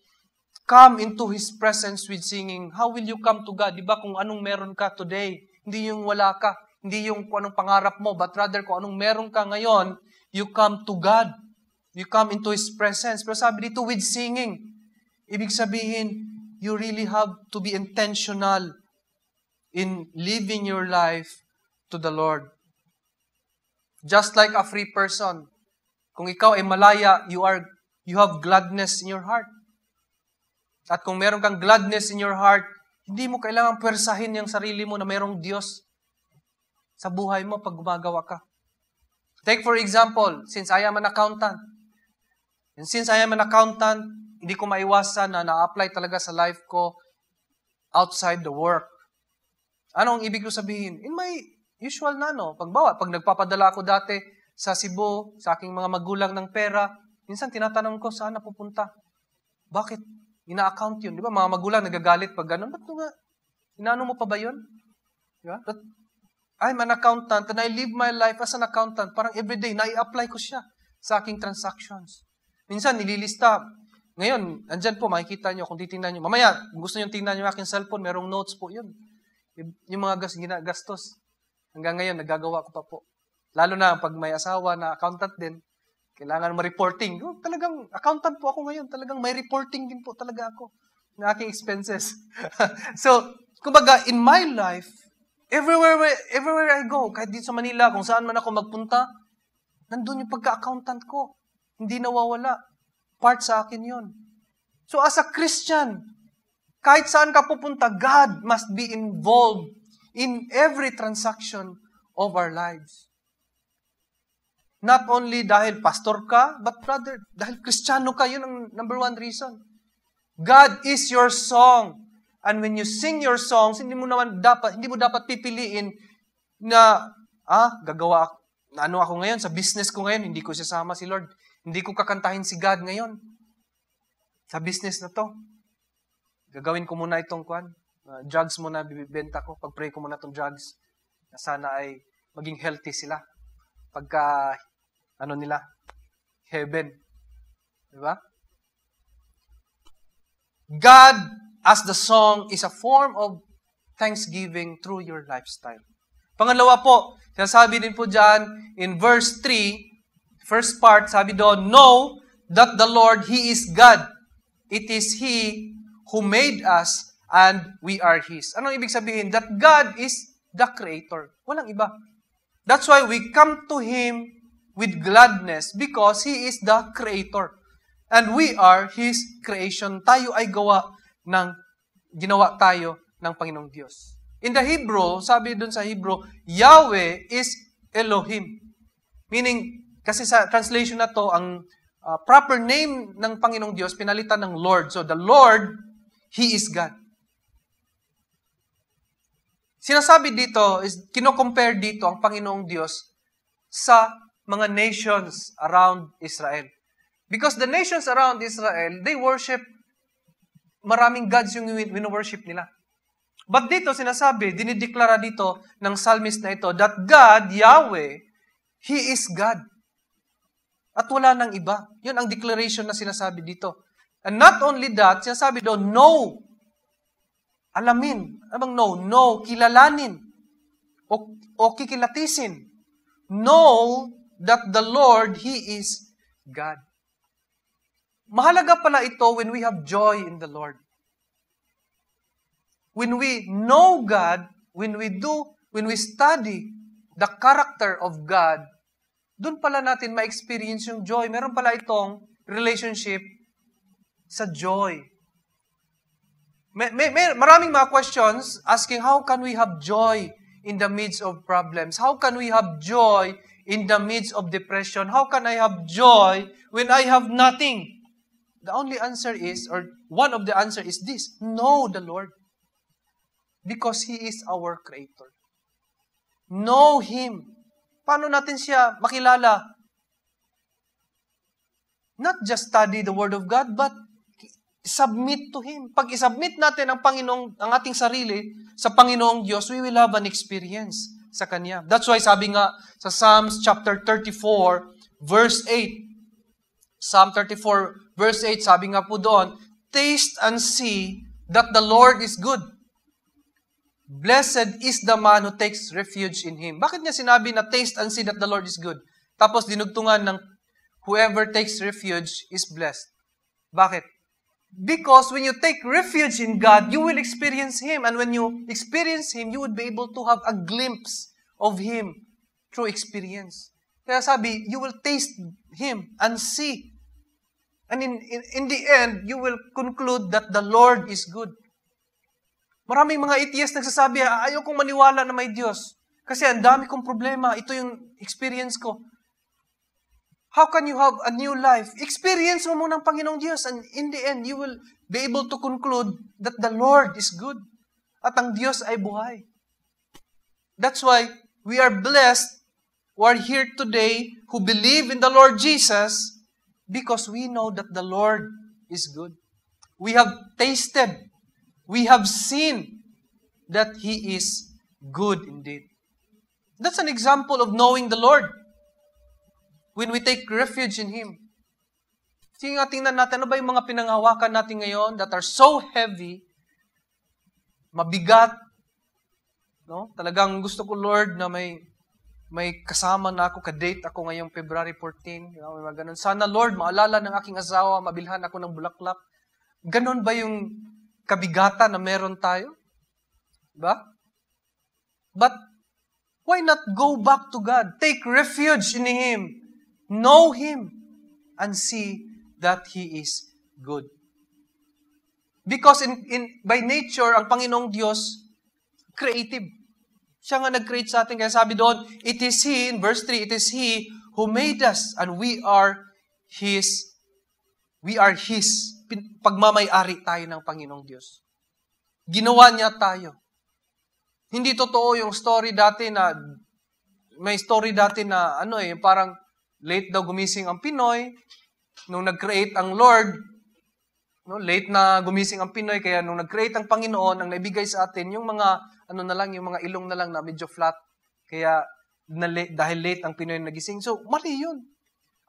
come into His presence with singing. How will you come to God? Diba kung anong meron ka today? Hindi yung wala ka. Hindi yung kung anong pangarap mo. But rather kung anong meron ka ngayon, you come to God. You come into His presence. Pero sabi dito, with singing. Ibig sabihin, you really have to be intentional in living your life to the Lord. Just like a free person. Kung ikaw ay malaya, you have gladness in your heart. At kung meron kang gladness in your heart, hindi mo kailangang pwersahin yung sarili mo na mayroong Diyos sa buhay mo pag gumagawa ka. Take for example, since I am an accountant. And since I am an accountant, hindi ko maiwasan na na-apply talaga sa life ko outside the work. Anong ibig ko sabihin? In my usual na, pag nagpapadala ako dati sa Cebu, sa aking mga magulang ng pera, minsan tinatanong ko, saan napupunta? Bakit? Ina-account yun. Di ba? Mga magulang nagagalit pag gano'n. Ba't nga? Inaano mo pa ba yun? Diba? But I'm an accountant and I live my life as an accountant. Parang everyday, na-i-apply ko siya sa aking transactions. Minsan, nililista. Ngayon, andyan po, makikita nyo kung titingnan nyo. Mamaya, kung gusto nyo tingnan nyo aking cellphone, merong notes po yun. Yung mga gastos. Hanggang ngayon, nagagawa ko pa po. Lalo na pag may asawa na accountant din, kailangan ma-reporting. Talagang accountant po ako ngayon. Talagang may reporting din po talaga ako na aking expenses. So, kumbaga, in my life, everywhere I go, kahit dito sa Manila, kung saan man ako magpunta, nandun yung pagka-accountant ko. Hindi nawawala. Part sa akin yun. So, as a Christian, kahit saan ka pupunta, God must be involved in every transaction of our lives. Not only dahil pastor ka, but rather dahil Kristiyano ka, yun ang number one reason. God is your song. And when you sing your songs, hindi mo dapat pipiliin na, gagawa ako. Ano ako ngayon, sa business ko ngayon, hindi ko sasama si Lord. Hindi ko kakantahin si God ngayon. Sa business na to. Gagawin ko muna itong drugs muna bibenta ko. Pag-pray ko muna itong drugs. Na sana ay maging healthy sila. Pagka, heaven. Diba? God, as the song, is a form of thanksgiving through your lifestyle. Pangalawa po, sinasabi din po dyan, in verse 3, first part, sabi doon, know that the Lord, He is God. It is He who made us and we are His. Anong ibig sabihin? That God is the Creator. Walang iba. That's why we come to Him with gladness because He is the Creator. And we are His creation. Tayo ay ginawa tayo ng Panginoong Diyos. In the Hebrew, sabi dun sa Hebrew, Yahweh is Elohim. Meaning, kasi sa translation na to, ang proper name ng Panginoong Diyos, pinalitan ng Lord. So, the Lord, He is God. Sinasabi dito, kino-compare dito ang Panginoong Diyos sa mga nations around Israel. Because the nations around Israel, they worship, maraming gods yung wino-worship nila. But dito, sinasabi, dinideklara dito ng psalmist na ito, that God, Yahweh, He is God. At wala nang iba. Yun ang declaration na sinasabi dito. And not only that, sinasabi doon, know. Alamin. Ano bang know? Know, kilalanin. O kikilatisin. Know that the Lord, He is God. Mahalaga pala ito when we have joy in the Lord. When we know God, when we study the character of God, doon pala natin ma-experience yung joy. Meron pala itong relationship sa joy. Maraming mga questions asking, how can we have joy in the midst of problems? How can we have joy in the midst of depression? How can I have joy when I have nothing? The only answer is, or one of the answer is this, know the Lord. Because He is our Creator. Know Him. Paano natin siya makilala? Not just study the Word of God, but submit to Him. Pag isubmit natin ang ating sarili sa Panginoong Diyos, we will have an experience sa Kanya. That's why sabi nga sa Psalms chapter 34, verse 8, Psalm 34, verse 8, sabi nga po doon, taste and see that the Lord is good. Blessed is the man who takes refuge in Him. Bakit niya sinabi na taste and see that the Lord is good? Tapos dinugtungan ng whoever takes refuge is blessed. Bakit? Because when you take refuge in God, you will experience Him. And when you experience Him, you would be able to have a glimpse of Him through experience. Kaya sabi, you will taste Him and see. And in the end, you will conclude that the Lord is good. Maraming mga atheists nagsasabi, ayaw kong maniwala na may Diyos. Kasi ang dami kong problema. Ito yung experience ko. How can you have a new life? Experience mo muna ang Panginoong Diyos. And in the end, you will be able to conclude that the Lord is good. At ang Diyos ay buhay. That's why we are blessed who are here today, who believe in the Lord Jesus, because we know that the Lord is good. We have tasted, we have seen that He is good indeed. That's an example of knowing the Lord. When we take refuge in Him. Sige nga, tingnan natin, ano ba yung mga pinanghawakan natin ngayon that are so heavy, mabigat, no? Talagang gusto ko, Lord, na may kasama na ako, ka-date ako ngayong February 14. May mga ganun. Sana, Lord, maalala ng aking asawa, mabilhan ako ng bulaklak. Ganon ba yung kabigatan na meron tayo? Diba? But, why not go back to God? Take refuge in Him. Know Him and see that He is good. Because by nature, ang Panginoong Diyos, creative. Siya nga nag-create sa atin. Kaya sabi doon, it is He, in verse 3, it is He who made us and we are His. Pagmamay-ari tayo ng Panginoong Diyos. Ginawa niya tayo. Hindi totoo yung story dati na, may story dati na, parang, late daw gumising ang Pinoy. Nung nag-create ang Lord, late na gumising ang Pinoy, kaya nung nag-create ang Panginoon, ang naibigay sa atin, yung mga, yung mga ilong na lang na medyo flat. Kaya, dahil late ang Pinoy nagising. So, mali yun.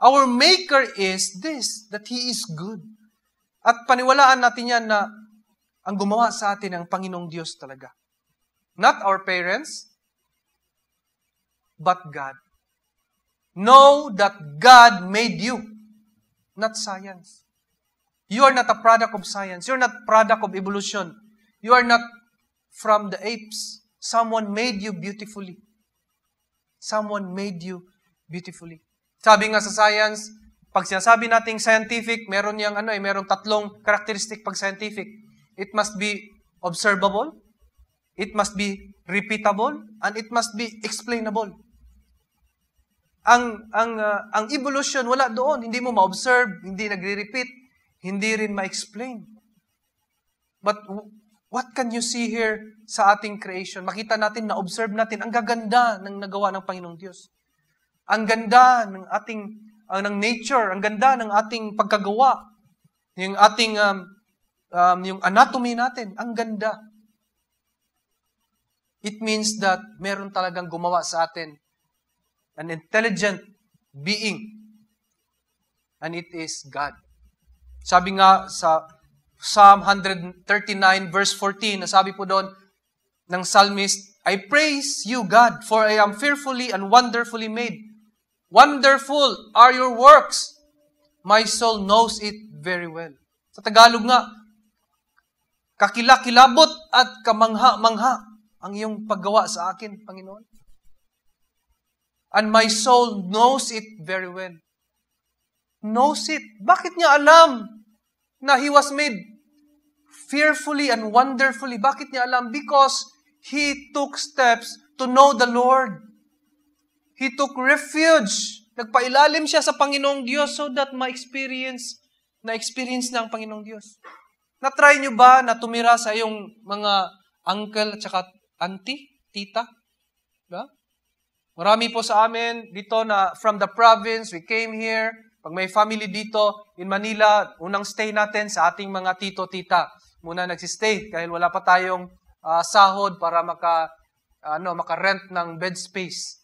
Our Maker is this, that He is good. At paniwalaan natin yan na ang gumawa sa atin ang Panginoong Diyos talaga. Not our parents, but God. Know that God made you, not science. You are not a product of science. You're not product of evolution. You are not from the apes. Someone made you beautifully. Someone made you beautifully. Sabi nga sa science, pag sinasabi nating scientific, meron merong tatlong characteristic pag scientific. It must be observable, it must be repeatable, and it must be explainable. Ang evolution, wala doon. Hindi mo ma-observe, hindi nagre-repeat, hindi rin ma-explain. But what can you see here sa ating creation? Makita natin, na-observe natin, ang gaganda ng nagawa ng Panginoong Diyos. Ang ganda ng ng nature, ang ganda ng ating pagkagawa. Yung ating, yung anatomy natin, ang ganda. It means that meron talagang gumawa sa atin an intelligent being. And it is God. Sabi nga sa Psalm 139 verse 14, nasabi po doon ng psalmist, I praise you, God, for I am fearfully and wonderfully made. Wonderful are your works. My soul knows it very well. Sa Tagalog nga, kakilakilabot at kamangha-mangha ang iyong paggawa sa akin, Panginoon. And my soul knows it very well. Knows it. Bakit niya alam na He was made fearfully and wonderfully? Bakit niya alam? Because He took steps to know the Lord. He took refuge. Nagpailalim siya sa Panginoong Diyos so that na-experience na ang Panginoong Diyos. Na-try niyo ba na tumira sa iyong mga uncle at saka auntie, tita? Diba? Marami po sa amin dito na from the province, we came here. Pag may family dito in Manila, unang stay natin sa ating mga tito-tita. Muna nagsistay dahil wala pa tayong sahod para maka-rent ng bed space.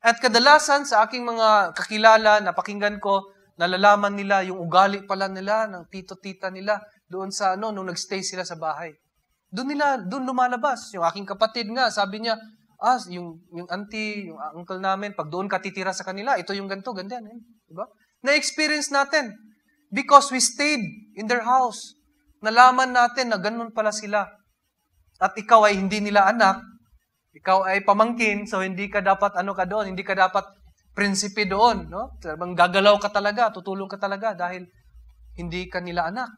At kadalasan sa aking mga kakilala, napakinggan ko, nalalaman nila yung ugali pala nila ng tito-tita nila doon sa nung nagstay sila sa bahay. Doon lumalabas. Yung aking kapatid nga, sabi niya, yung auntie, yung uncle namin, pag doon ka titira sa kanila, ito yung ganito, ganda yan. Diba? Na-experience natin. Because we stayed in their house. Nalaman natin na ganun pala sila. At ikaw ay hindi nila anak, ikaw ay pamangkin, so hindi ka dapat doon, hindi ka dapat prinsipe doon, no? Gagalaw ka talaga, tutulong ka talaga dahil hindi ka nila anak.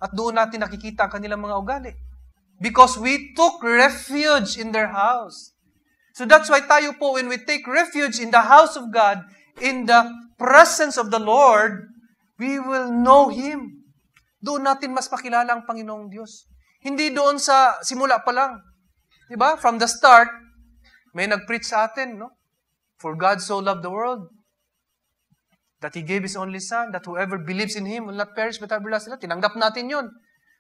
At doon natin nakikita ang kanilang mga ugali. Because we took refuge in their house. So that's why tayo po, when we take refuge in the house of God, in the presence of the Lord, we will know Him. Doon natin mas makilala ang Panginoong Diyos. Hindi doon sa simula pa lang. Diba? From the start, may nag-preach sa atin, no? For God so loved the world, that He gave His only Son, that whoever believes in Him will not perish but have everlasting life. Tinanggap natin yun.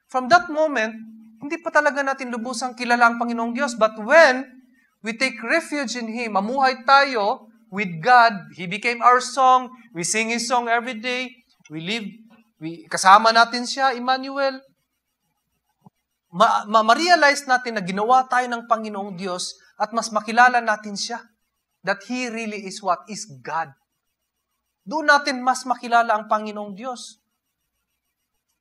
From that moment, hindi pa talaga natin lubusang kilala ang Panginoong Diyos. But when we take refuge in Him, mamuhay tayo with God, He became our song, we sing His song every day, kasama natin siya, Emmanuel. Ma-realize natin na ginawa tayo ng Panginoong Diyos at mas makilala natin siya. That He really is what? Is God. Doon natin mas makilala ang Panginoong Diyos.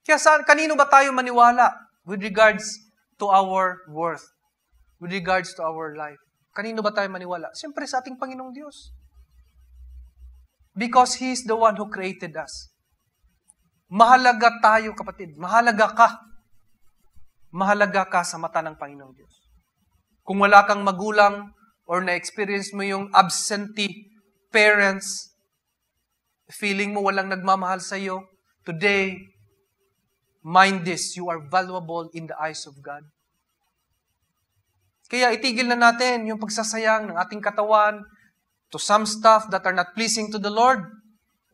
Kaya kanino ba tayo maniwala with regards to our worth? With regards to our life? Kanino ba tayo maniwala? Siyempre sa ating Panginoong Diyos. Because He is the one who created us. Mahalaga tayo, kapatid. Mahalaga ka. Mahalaga ka sa mata ng Panginoong Diyos. Kung wala kang magulang or na-experience mo yung absentee parents, feeling mo walang nagmamahal sa iyo, today, mind this, you are valuable in the eyes of God. Kaya itigil na natin yung pagsasayang ng ating katawan to some stuff that are not pleasing to the Lord.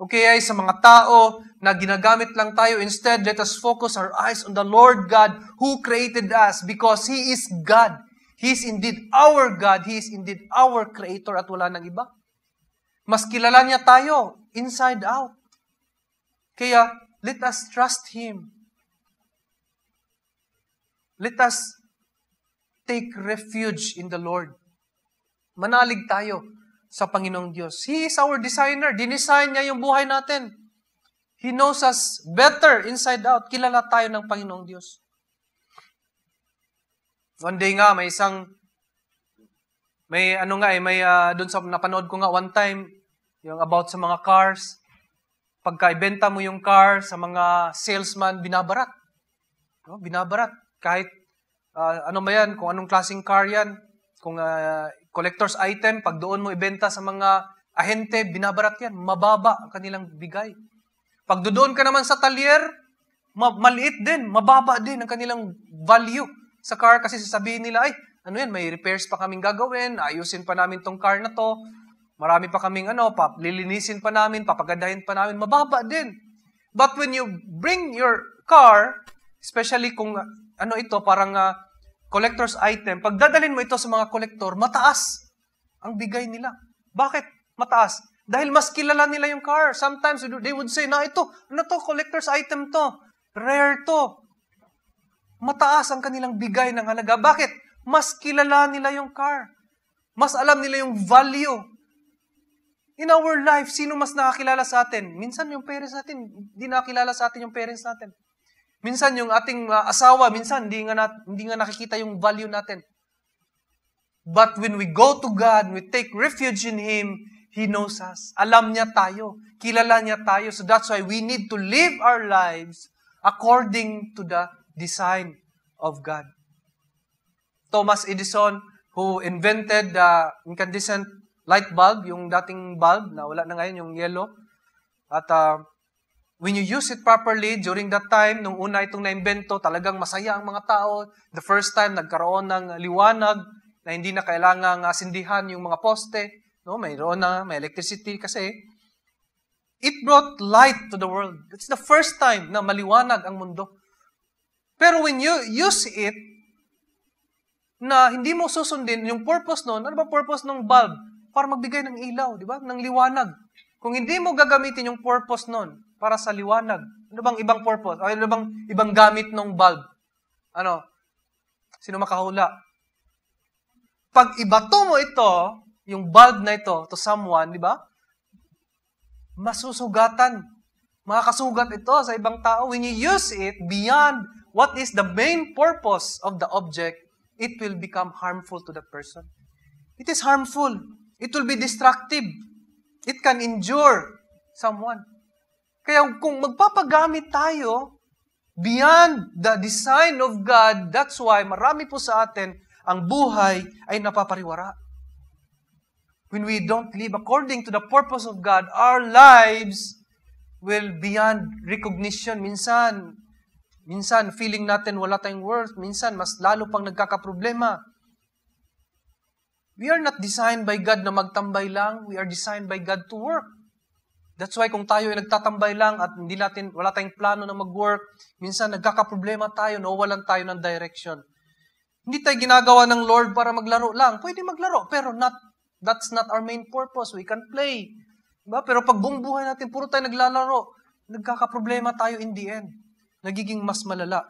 Okay, ay sa mga tao na ginagamit lang tayo. Instead, let us focus our eyes on the Lord God who created us because He is God. He is indeed our God. He is indeed our Creator at wala nang iba. Mas kilala niya tayo inside out. Kaya, let us trust Him. Let us take refuge in the Lord. Manalig tayo sa Panginoong Diyos. He is our designer. Dinesign niya yung buhay natin. He knows us better inside out. Kilala tayo ng Panginoong Diyos. One day nga, doon sa napanood ko nga one time, yung about sa mga cars. Pagka ibenta mo yung car sa mga salesman, binabarat. No? Binabarat. Kahit, kung anong klaseng car yan, kung collector's item, pag doon mo ibenta sa mga ahente, binabarat yan. Mababa ang kanilang bigay. Pag doon ka naman sa talyer, maliit din, mababa din ang kanilang value sa car kasi sasabihin nila, may repairs pa kaming gagawin, ayusin pa namin tong car na to, marami pa kaming lilinisin pa namin, papagandahin pa namin, mababa din. But when you bring your car, especially kung parang collector's item, pag dadalhin mo ito sa mga collector, mataas ang bigay nila. Bakit mataas? Dahil mas kilala nila yung car. Sometimes they would say, collector's item to. Rare to. Mataas ang kanilang bigay ng halaga. Bakit? Mas kilala nila yung car. Mas alam nila yung value. In our life, sino mas nakakilala sa atin? Minsan yung parents natin, hindi nakakilala sa atin yung parents natin. Minsan yung ating asawa, minsan hindi nga nakikita yung value natin. But when we go to God, we take refuge in Him, He knows us. Alam niya tayo. Kilala niya tayo. So that's why we need to live our lives according to the design of God. Thomas Edison, who invented the incandescent light bulb, yung dating bulb na wala na ngayon, yung yellow. At when you use it properly, during that time, nung una itong naimbento, talagang masaya ang mga tao. The first time, nagkaroon ng liwanag na hindi na kailangang sindihan yung mga poste. No, mayroon na, may electricity kasi it brought light to the world. It's the first time na maliwanag ang mundo. Pero when you use it, na hindi mo susundin yung purpose nun, ano ba purpose ng bulb? Para magbigay ng ilaw, di ba? Ng liwanag. Kung hindi mo gagamitin yung purpose nun para sa liwanag, ano bang ibang purpose? O ano bang ibang gamit ng bulb? Sino makahula? Pag ibato mo ito, yung bulb na ito, to someone, di ba? masusugatan. Makakasugat ito sa ibang tao. When you use it beyond what is the main purpose of the object, it will become harmful to that person. It is harmful. It will be destructive. It can injure someone. Kaya kung magpapagamit tayo beyond the design of God, that's why marami po sa atin ang buhay ay napapariwara. When we don't live according to the purpose of God, our lives will beyond recognition. Minsan feeling natin wala tayong worth. Minsan mas lalo pang nagkakaproblema. We are not designed by God na magtambay lang. We are designed by God to work. That's why kung tayo ay nagtatambay lang at wala tayong plano na mag-work, minsan nagkakaproblema tayo, nawawalan tayo ng direction. Hindi tayo ginagawa ng Lord para maglaro lang. Pwede maglaro, pero that's not our main purpose. We can play. Diba? Pero pag buong buhay natin, puro tayo naglalaro, nagkakaproblema tayo in the end. Nagiging mas malala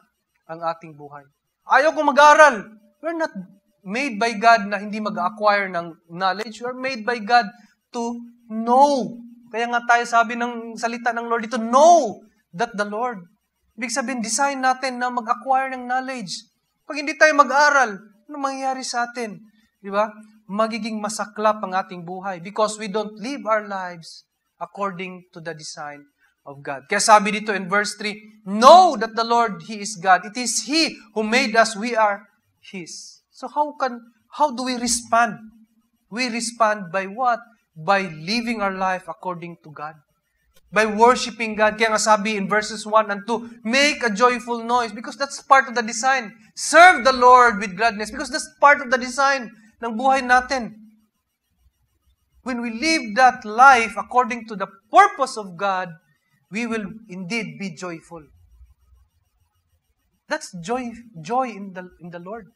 ang ating buhay. Ayaw kong mag-aral. We're not made by God na hindi mag-acquire ng knowledge. We're made by God to know. Kaya nga tayo sabi ng salita ng Lord dito, know that the Lord. Ibig sabihin, design natin na mag-acquire ng knowledge. Pag hindi tayo mag-aral, ano mangyayari sa atin? Di ba? Magiging masaklap ang ating buhay because we don't live our lives according to the design of God. Kaya sabi dito in verse 3, know that the Lord, He is God. It is He who made us. We are His. So how do we respond? We respond by what? By living our life according to God. By worshiping God. Kaya nga sabi in verses 1 and 2, make a joyful noise because that's part of the design. Serve the Lord with gladness because that's part of the design ng buhay natin. When we live that life according to the purpose of God, we will indeed be joyful. That's joy in the Lord.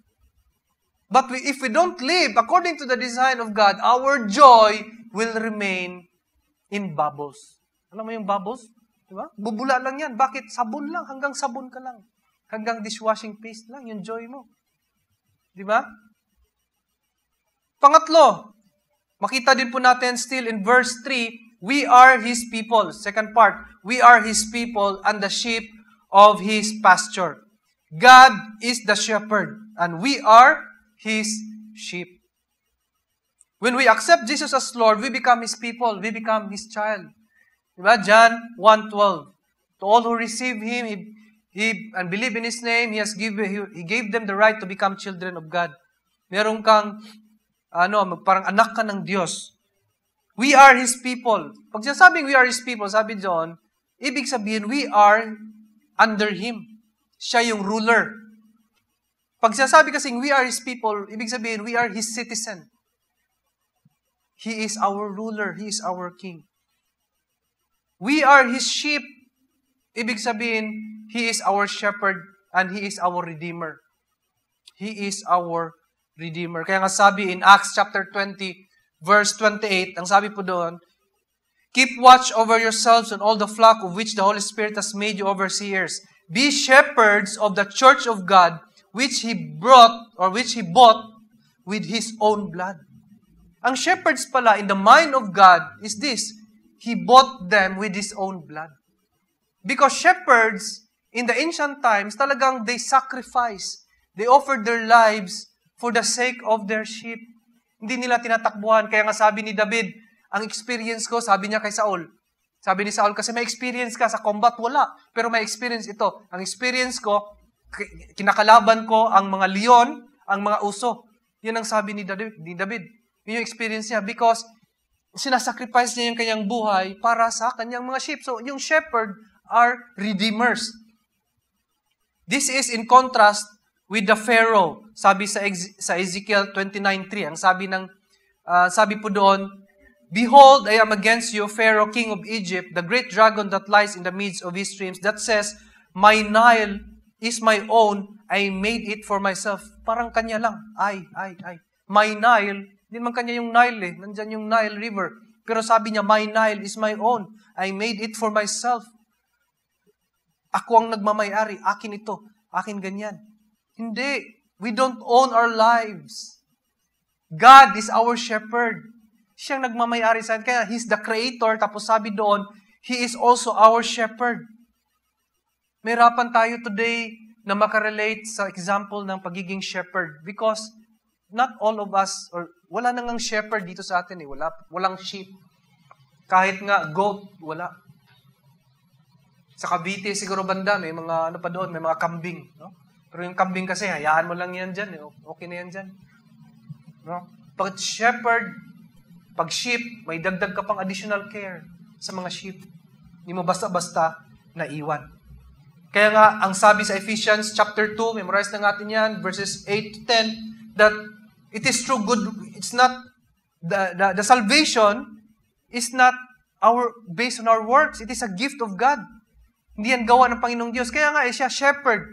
But if we don't live according to the design of God, our joy will remain in bubbles. Alam mo yung bubbles? Diba? Bubula lang yan. Bakit? Sabon lang. Hanggang sabon ka lang. Hanggang dishwashing paste lang yung joy mo. Diba? Pangatlo, makita din po natin still in verse 3, we are His people. Second part, we are His people and the sheep of His pasture. God is the shepherd and we are His sheep. When we accept Jesus as Lord, we become His people. We become His child. Diba? John 1:12. To all who receive Him, and believe in His name, He gave them the right to become children of God. Meron kang parang anak ka ng Diyos. We are His people. Pag sinasabing we are His people, sabi doon, ibig sabihin, we are under Him. Siya yung ruler. Pag sinasabi kasing we are His people, ibig sabihin, we are His citizen. He is our ruler. He is our king. We are His sheep. Ibig sabihin, He is our shepherd and He is our redeemer. He is our Redeemer. Kaya nga sabi in Acts chapter 20, verse 28, ang sabi po doon, keep watch over yourselves and all the flock of which the Holy Spirit has made you overseers. Be shepherds of the church of God, which He bought with His own blood. Ang shepherds pala in the mind of God is this, He bought them with His own blood. Because shepherds in the ancient times, talagang they sacrifice. They offered their lives for the sake of their sheep. Hindi nila tinatakbuhan. Kaya nga sabi ni David, ang experience ko, sabi niya kay Saul. Sabi ni Saul, kasi may experience ka sa combat, wala. Pero may experience ito. Ang experience ko, kinakalaban ko ang mga leon, ang mga uso. Yun ang sabi ni David. Yun yung experience niya because sinasacrifice niya yung kanyang buhay para sa kanyang mga sheep. So, yung shepherd are redeemers. This is in contrast with the Pharaoh. Sabi sa Ezekiel 29:3, ang sabi po doon, behold, I am against you, Pharaoh, king of Egypt, the great dragon that lies in the midst of his streams, that says, my Nile is my own, I made it for myself. Parang kanya lang. Ay. My Nile, hindi naman kanya yung Nile eh. Nandyan yung Nile River. Pero sabi niya, my Nile is my own. I made it for myself. Ako ang nagmamayari. Akin ito. Akin ganyan. Hindi. We don't own our lives. God is our shepherd. Siyang nagmamayari sa atin. Kaya He's the Creator. Tapos sabi doon, He is also our Shepherd. Mahirapan tayo today na makarelate sa example ng pagiging shepherd because not all of us, or wala nang shepherd dito sa atin eh. Walang sheep. Kahit nga goat, wala. Sa Cavite, siguro banda, may mga ano pa doon, may mga kambing. No? Pero yung kambing kasi, hayaan mo lang yan dyan. Eh. Okay na yan dyan. No? Pag shepherd, pag sheep, may dagdag ka pang additional care sa mga sheep. Hindi mo basta-basta naiwan. Kaya nga, ang sabi sa Ephesians chapter 2, memorize na natin yan, verses 8 to 10, that it is true good, it's not, the salvation is not based on our works. It is a gift of God. Hindi yan gawa ng Panginoong Diyos. Kaya nga, siya shepherd.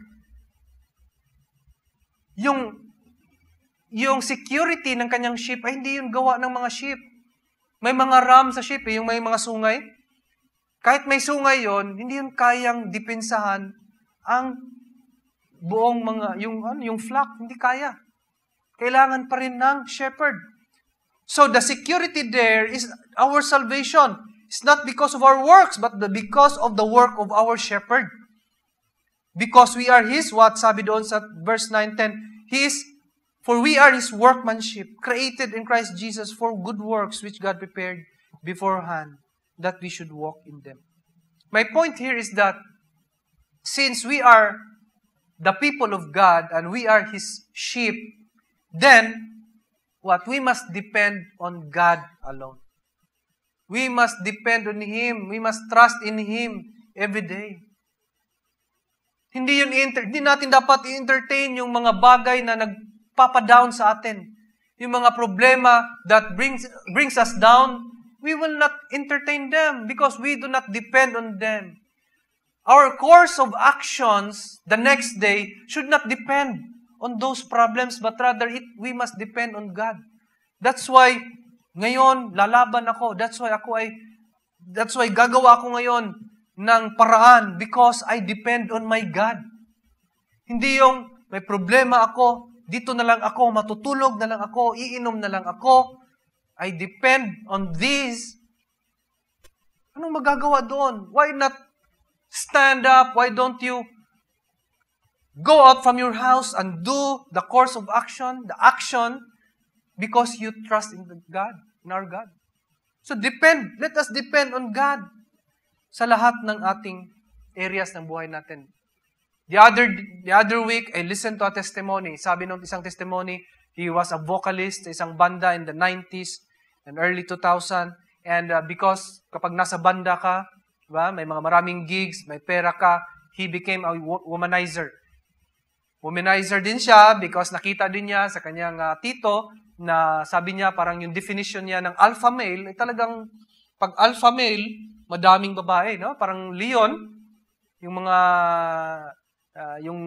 Yung security ng kanyang sheep ay hindi yung gawa ng mga sheep. May mga ram sa sheep, yung may mga sungay. Kahit may sungay yon, hindi yun kayang depensahan ang buong yung flock. Hindi kaya. Kailangan pa rin ng shepherd. So the security there is our salvation. It's not because of our works, but because of the work of our shepherd. Because we are His, what sabi doon sa verse 9-10, for we are His workmanship, created in Christ Jesus for good works which God prepared beforehand, that we should walk in them. My point here is that since we are the people of God and we are His sheep, then we must depend on God alone. We must depend on Him. We must trust in Him every day. Hindi natin dapat i-entertain yung mga bagay na nagpapadown sa atin. Yung mga problema that brings us down. We will not entertain them because we do not depend on them. Our course of actions the next day should not depend on those problems, but rather we must depend on God. That's why ngayon lalaban ako. That's why gagawa ako ngayon ng paraan because I depend on my God. Hindi yung may problema ako, dito na lang ako, matutulog na lang ako, iinom na lang ako. I depend on these. Anong magagawa doon? Why not stand up? Why don't you go out from your house and do the course of action, the action, because you trust in God, in our God. So let us depend on God sa lahat ng ating areas ng buhay natin. The other week, I listened to a testimony. Sabi ng isang testimony, he was a vocalist sa isang banda in the 90s and early 2000. And because kapag nasa banda ka, diba, may mga maraming gigs, may pera ka, he became a womanizer. Womanizer din siya because nakita din niya sa kanyang tito na sabi niya parang yung definition niya ng alpha male ay talagang pag alpha male, madaming babae, no? Parang leon, yung mga yung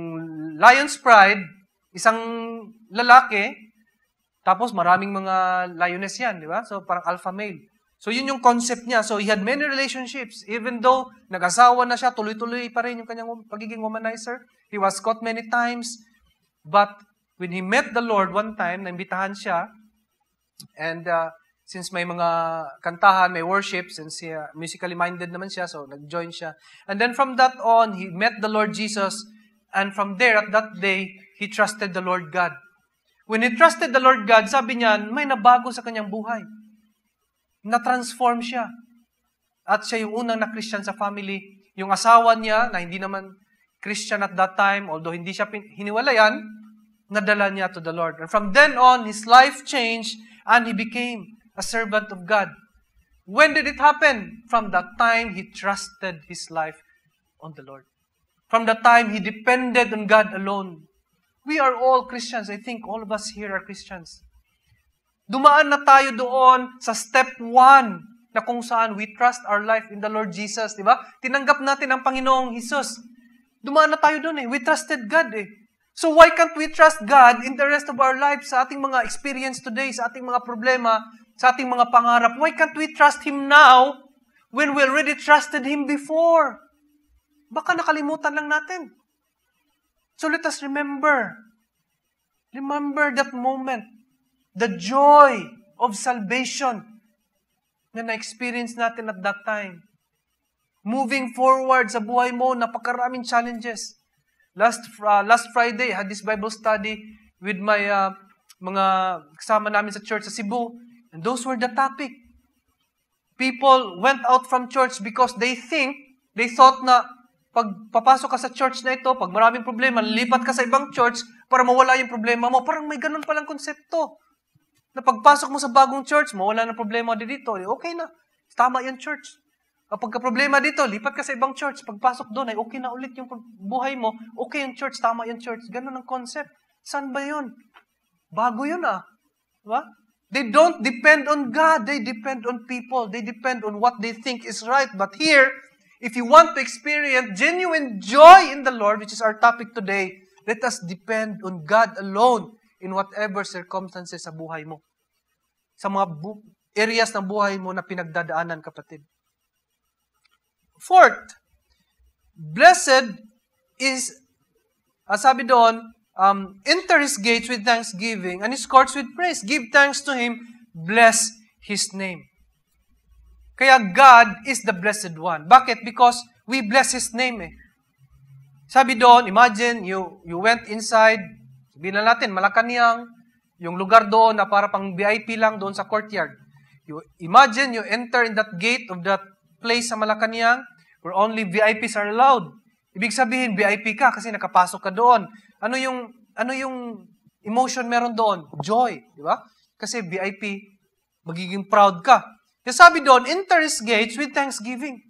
lion's pride, isang lalaki, tapos maraming mga lioness yan, di ba? So parang alpha male. So yun yung concept niya. So he had many relationships. Even though nag-asawa na siya, tuloy-tuloy pa rin yung kanyang pagiging womanizer. He was caught many times. But when he met the Lord one time, naimbitahan siya. And since may mga kantahan, may worship, since musically minded naman siya, so nag-join siya. And then from that on, he met the Lord Jesus. And from there, at that day, he trusted the Lord God. When he trusted the Lord God, sabi niya, may nabago sa kanyang buhay. Na-transform siya. At siya yung unang na-Christian sa family. Yung asawa niya, na hindi naman Christian at that time, although hindi siya hiniwalayan, nadala niya to the Lord. And from then on, his life changed and he became a servant of God. When did it happen? From that time, he trusted his life on the Lord. From the time he depended on God alone. We are all Christians. I think all of us here are Christians. Dumaan na tayo doon sa step 1 na kung saan we trust our life in the Lord Jesus, di ba? Tinanggap natin ang Panginoong Jesus. Dumaan na tayo doon eh. We trusted God eh. So why can't we trust God in the rest of our lives sa ating mga experience today, sa ating mga problema, sa ating mga pangarap? Why can't we trust Him now when we already trusted Him before? Baka nakalimutan lang natin. So let us remember that moment. The joy of salvation. na na-experience natin at that time. Moving forward sa buhay mo, napakaraming challenges. Last Friday, I had this Bible study with my mga kasama namin sa church sa Cebu. And those were the topic. People went out from church because they thought na pag papasok ka sa church na ito, pag maraming problema, lipat ka sa ibang church para mawala yung problema mo. Parang may ganun palang konsepto. Na pagpasok mo sa bagong church, mawala na problema dito. Okay na. Tama yung church. Kapag problema dito, lipat ka sa ibang church. Pagpasok doon, ay okay na ulit yung buhay mo. Okay yung church, tama yung church. Ganun ang concept. Saan ba yun? Bago yun Diba? They don't depend on God. They depend on people. They depend on what they think is right. But here, if you want to experience genuine joy in the Lord, which is our topic today, let us depend on God alone in whatever circumstances sa buhay mo. Sa mga areas ng buhay mo na pinagdadaanan, kapatid. Fourth, blessed is, sabi doon, enter His gates with thanksgiving and His courts with praise. Give thanks to Him, bless His name. Kaya God is the blessed one. Bakit? Because we bless His name Sabi doon, imagine you went inside, sabihin na natin, Malacanang, yung lugar doon na para pang VIP lang doon sa courtyard. Imagine you enter in that gate of that place sa Malacanang where only VIPs are allowed. Ibig sabihin, VIP ka kasi nakapasok ka doon. Ano yung emotion meron doon? Joy, di ba? Kasi VIP, magiging proud ka. Kaya sabi doon, enter His gates with thanksgiving.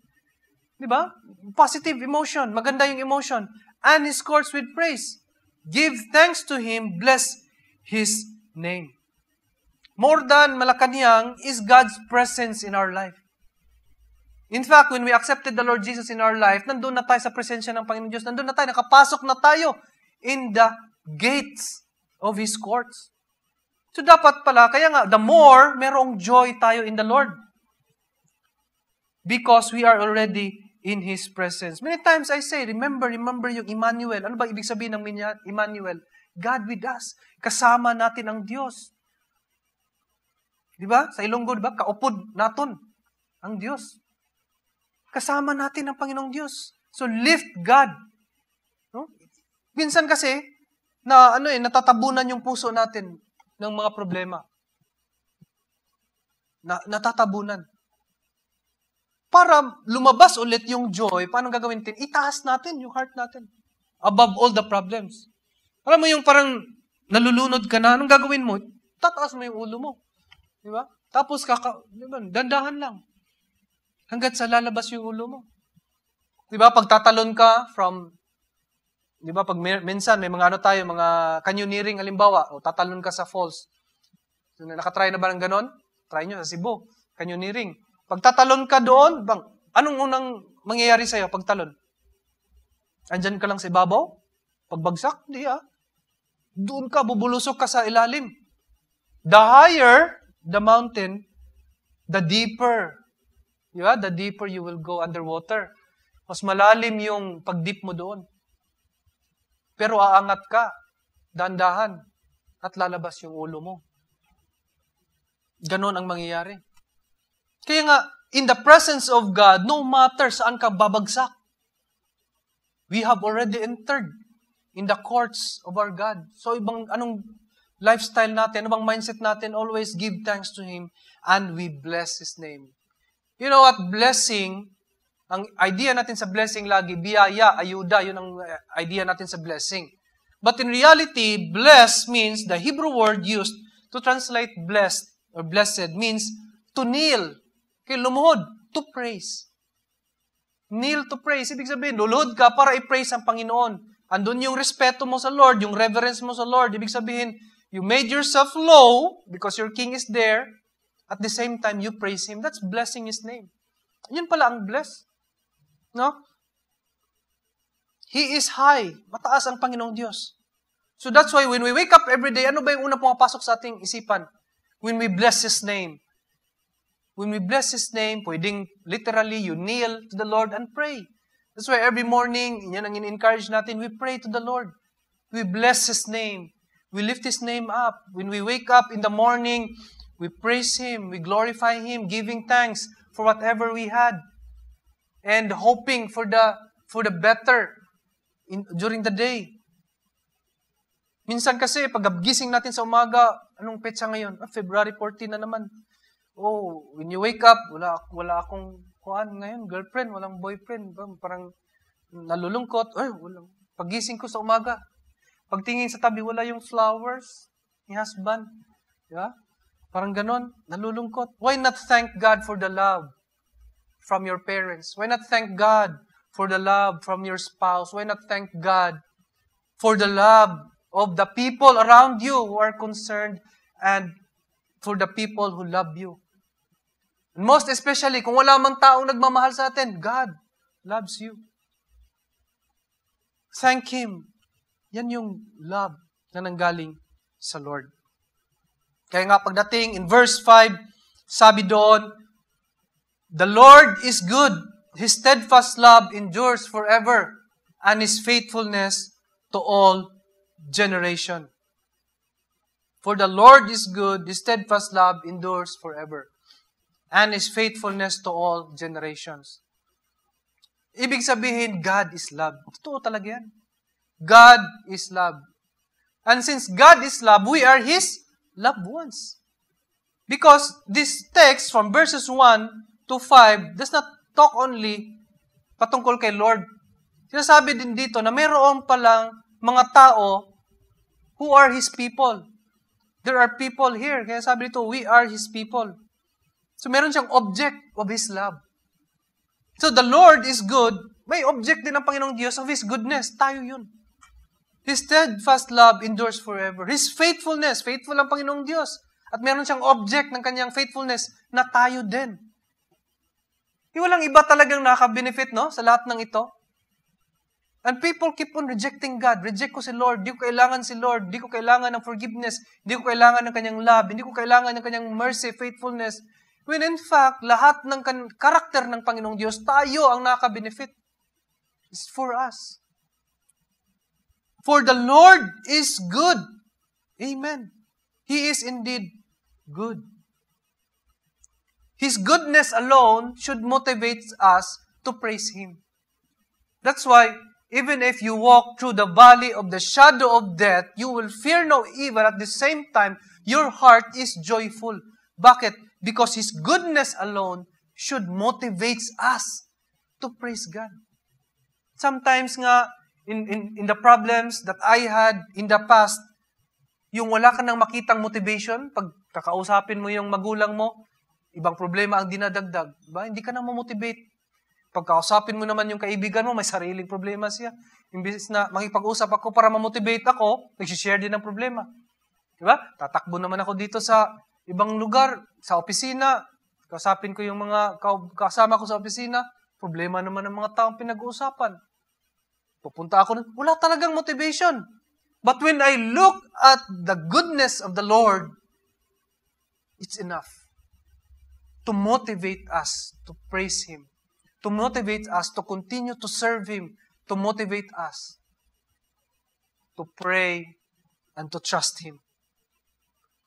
Di ba? Positive emotion, maganda yung emotion. And His courts with praise. Give thanks to Him, bless His name. More than Malacanang is God's presence in our life. In fact, when we accepted the Lord Jesus in our life, nandun na tayo sa presensya ng Panginoon Diyos. Nandun na tayo, nakapasok na tayo in the gates of His courts. So dapat pala, kaya nga, the more, merong joy tayo in the Lord. Because we are already in His presence. Many times I say, remember yung Emmanuel. Ano ba ibig sabihin ng Emmanuel? God with us. Kasama natin ang Diyos. Di ba? Sa Ilonggo, di ba? Kaupod naton ang Diyos. Kasama natin ang Panginoong Diyos. So lift God. No? Minsan kasi, natatabunan yung puso natin ng mga problema. Natatabunan. Para lumabas ulit yung joy, paano gagawin natin? Itaas natin yung heart natin. Above all the problems. Alam mo yung parang nalulunod ka na, anong gagawin mo? Tataas mo yung ulo mo. Di ba? Tapos dandahan lang. Hanggat sa lalabas yung ulo mo. Di ba? Pag tatalon ka from, di ba? Pag minsan may mga mga canyoneering, halimbawa, o tatalon ka sa falls. So, nakatry na ba ng ganon? Try nyo sa Cebu. Canyoneering. Pag tatalon ka doon, anong unang mangyayari sa'yo pag talon? Andyan ka lang sa ibabaw? Pagbagsak? Hindi Doon ka, bubulusok ka sa ilalim. The higher the mountain, the deeper. Yeah, the deeper you will go underwater. Mas malalim yung pag-dip mo doon. Pero aangat ka, dahan-dahan, at lalabas yung ulo mo. Ganon ang mangyayari. Kaya nga, in the presence of God, no matter saan ka babagsak, we have already entered in the courts of our God. So, anong lifestyle natin, anong mindset natin, always give thanks to Him and we bless His name. You know what? Blessing, ang idea natin sa blessing lagi, biyaya, ayuda, yun ang idea natin sa blessing. But in reality, bless means, the Hebrew word used to translate blessed or blessed means to kneel. Okay, lumuhod, to praise. Kneel to praise. Ibig sabihin, luluhod ka para i-praise ang Panginoon. Andun yung respeto mo sa Lord, yung reverence mo sa Lord. Ibig sabihin, you made yourself low because your King is there. At the same time, you praise Him. That's blessing His name. Yun pala ang bless. No? He is high. Mataas ang Panginoong Diyos. So that's why when we wake up every day, ano ba yung una pumapasok sa ating isipan? When we bless His name. When we bless His name, pwedeng literally you kneel to the Lord and pray. That's why every morning, yan ang in-encourage natin, we pray to the Lord. We bless His name. We lift His name up. When we wake up in the morning, We praise Him. We glorify Him, giving thanks for whatever we had. And hoping for the better during the day. Minsan kasi, pag gising natin sa umaga, anong petsa ngayon? February 14 na naman. Oh, when you wake up, wala akong ngayon, girlfriend, walang boyfriend. Parang nalulungkot. Walang. Paggising ko sa umaga, pagtingin sa tabi, wala yung flowers ni husband. Diba? Parang ganon, nalulungkot. Why not thank God for the love from your parents? Why not thank God for the love from your spouse? Why not thank God for the love of the people around you who are concerned and for the people who love you? And most especially, kung wala mang taong nagmamahal sa atin, God loves you. Thank Him. Yan yung love na nanggaling sa Lord. Kaya nga pagdating in verse 5, sabi doon, the Lord is good. His steadfast love endures forever, and His faithfulness to all generation. For the Lord is good, His steadfast love endures forever, and His faithfulness to all generations. Ibig sabihin, God is love. Totoo talaga yan. God is love. And since God is love, we are His loved ones. Because this text from verses 1 to 5 does not talk only patungkol kay Lord. Sinasabi din dito na mayroon palang mga tao who are His people. There are people here. Kaya sabi dito, we are His people. So meron siyang object of His love. So the Lord is good. May object din ng Panginoong Diyos of His goodness. Tayo yun. His steadfast love endures forever. His faithfulness, faithful ang Panginoong Diyos. At meron siyang object ng kanyang faithfulness na tayo din. Walang iba talagang nakaka-benefit, no? Sa lahat ng ito. And people keep on rejecting God. Reject ko si Lord. Di ko kailangan si Lord. Di ko kailangan ng forgiveness. Di ko kailangan ng kanyang love. Hindi ko kailangan ng kanyang mercy, faithfulness. When in fact, lahat ng karakter ng Panginoong Diyos, tayo ang nakaka-benefit. It's for us. For the Lord is good. Amen. He is indeed good. His goodness alone should motivate us to praise Him. That's why, even if you walk through the valley of the shadow of death, you will fear no evil. At the same time, your heart is joyful. Bakit? Because His goodness alone should motivate us to praise God. Sometimes nga, in the problems that I had in the past, yung wala ka nang makitang motivation, pag kakausapin mo yung magulang mo, ibang problema ang dinadagdag. Diba? Hindi ka nang mamotivate. Pag kausapin mo naman yung kaibigan mo, may sariling problema siya. Imbis na makipag-usap ako para mamotivate ako, nag-share din ng problema. Diba? Tatakbo naman ako dito sa ibang lugar, sa opisina. Kausapin ko yung mga kasama ko sa opisina, problema naman ng mga taong pinag-uusapan. Pupunta ako, wala talagang motivation. But when I look at the goodness of the Lord, it's enough to motivate us to praise Him, to motivate us to continue to serve Him, to motivate us to pray and to trust Him.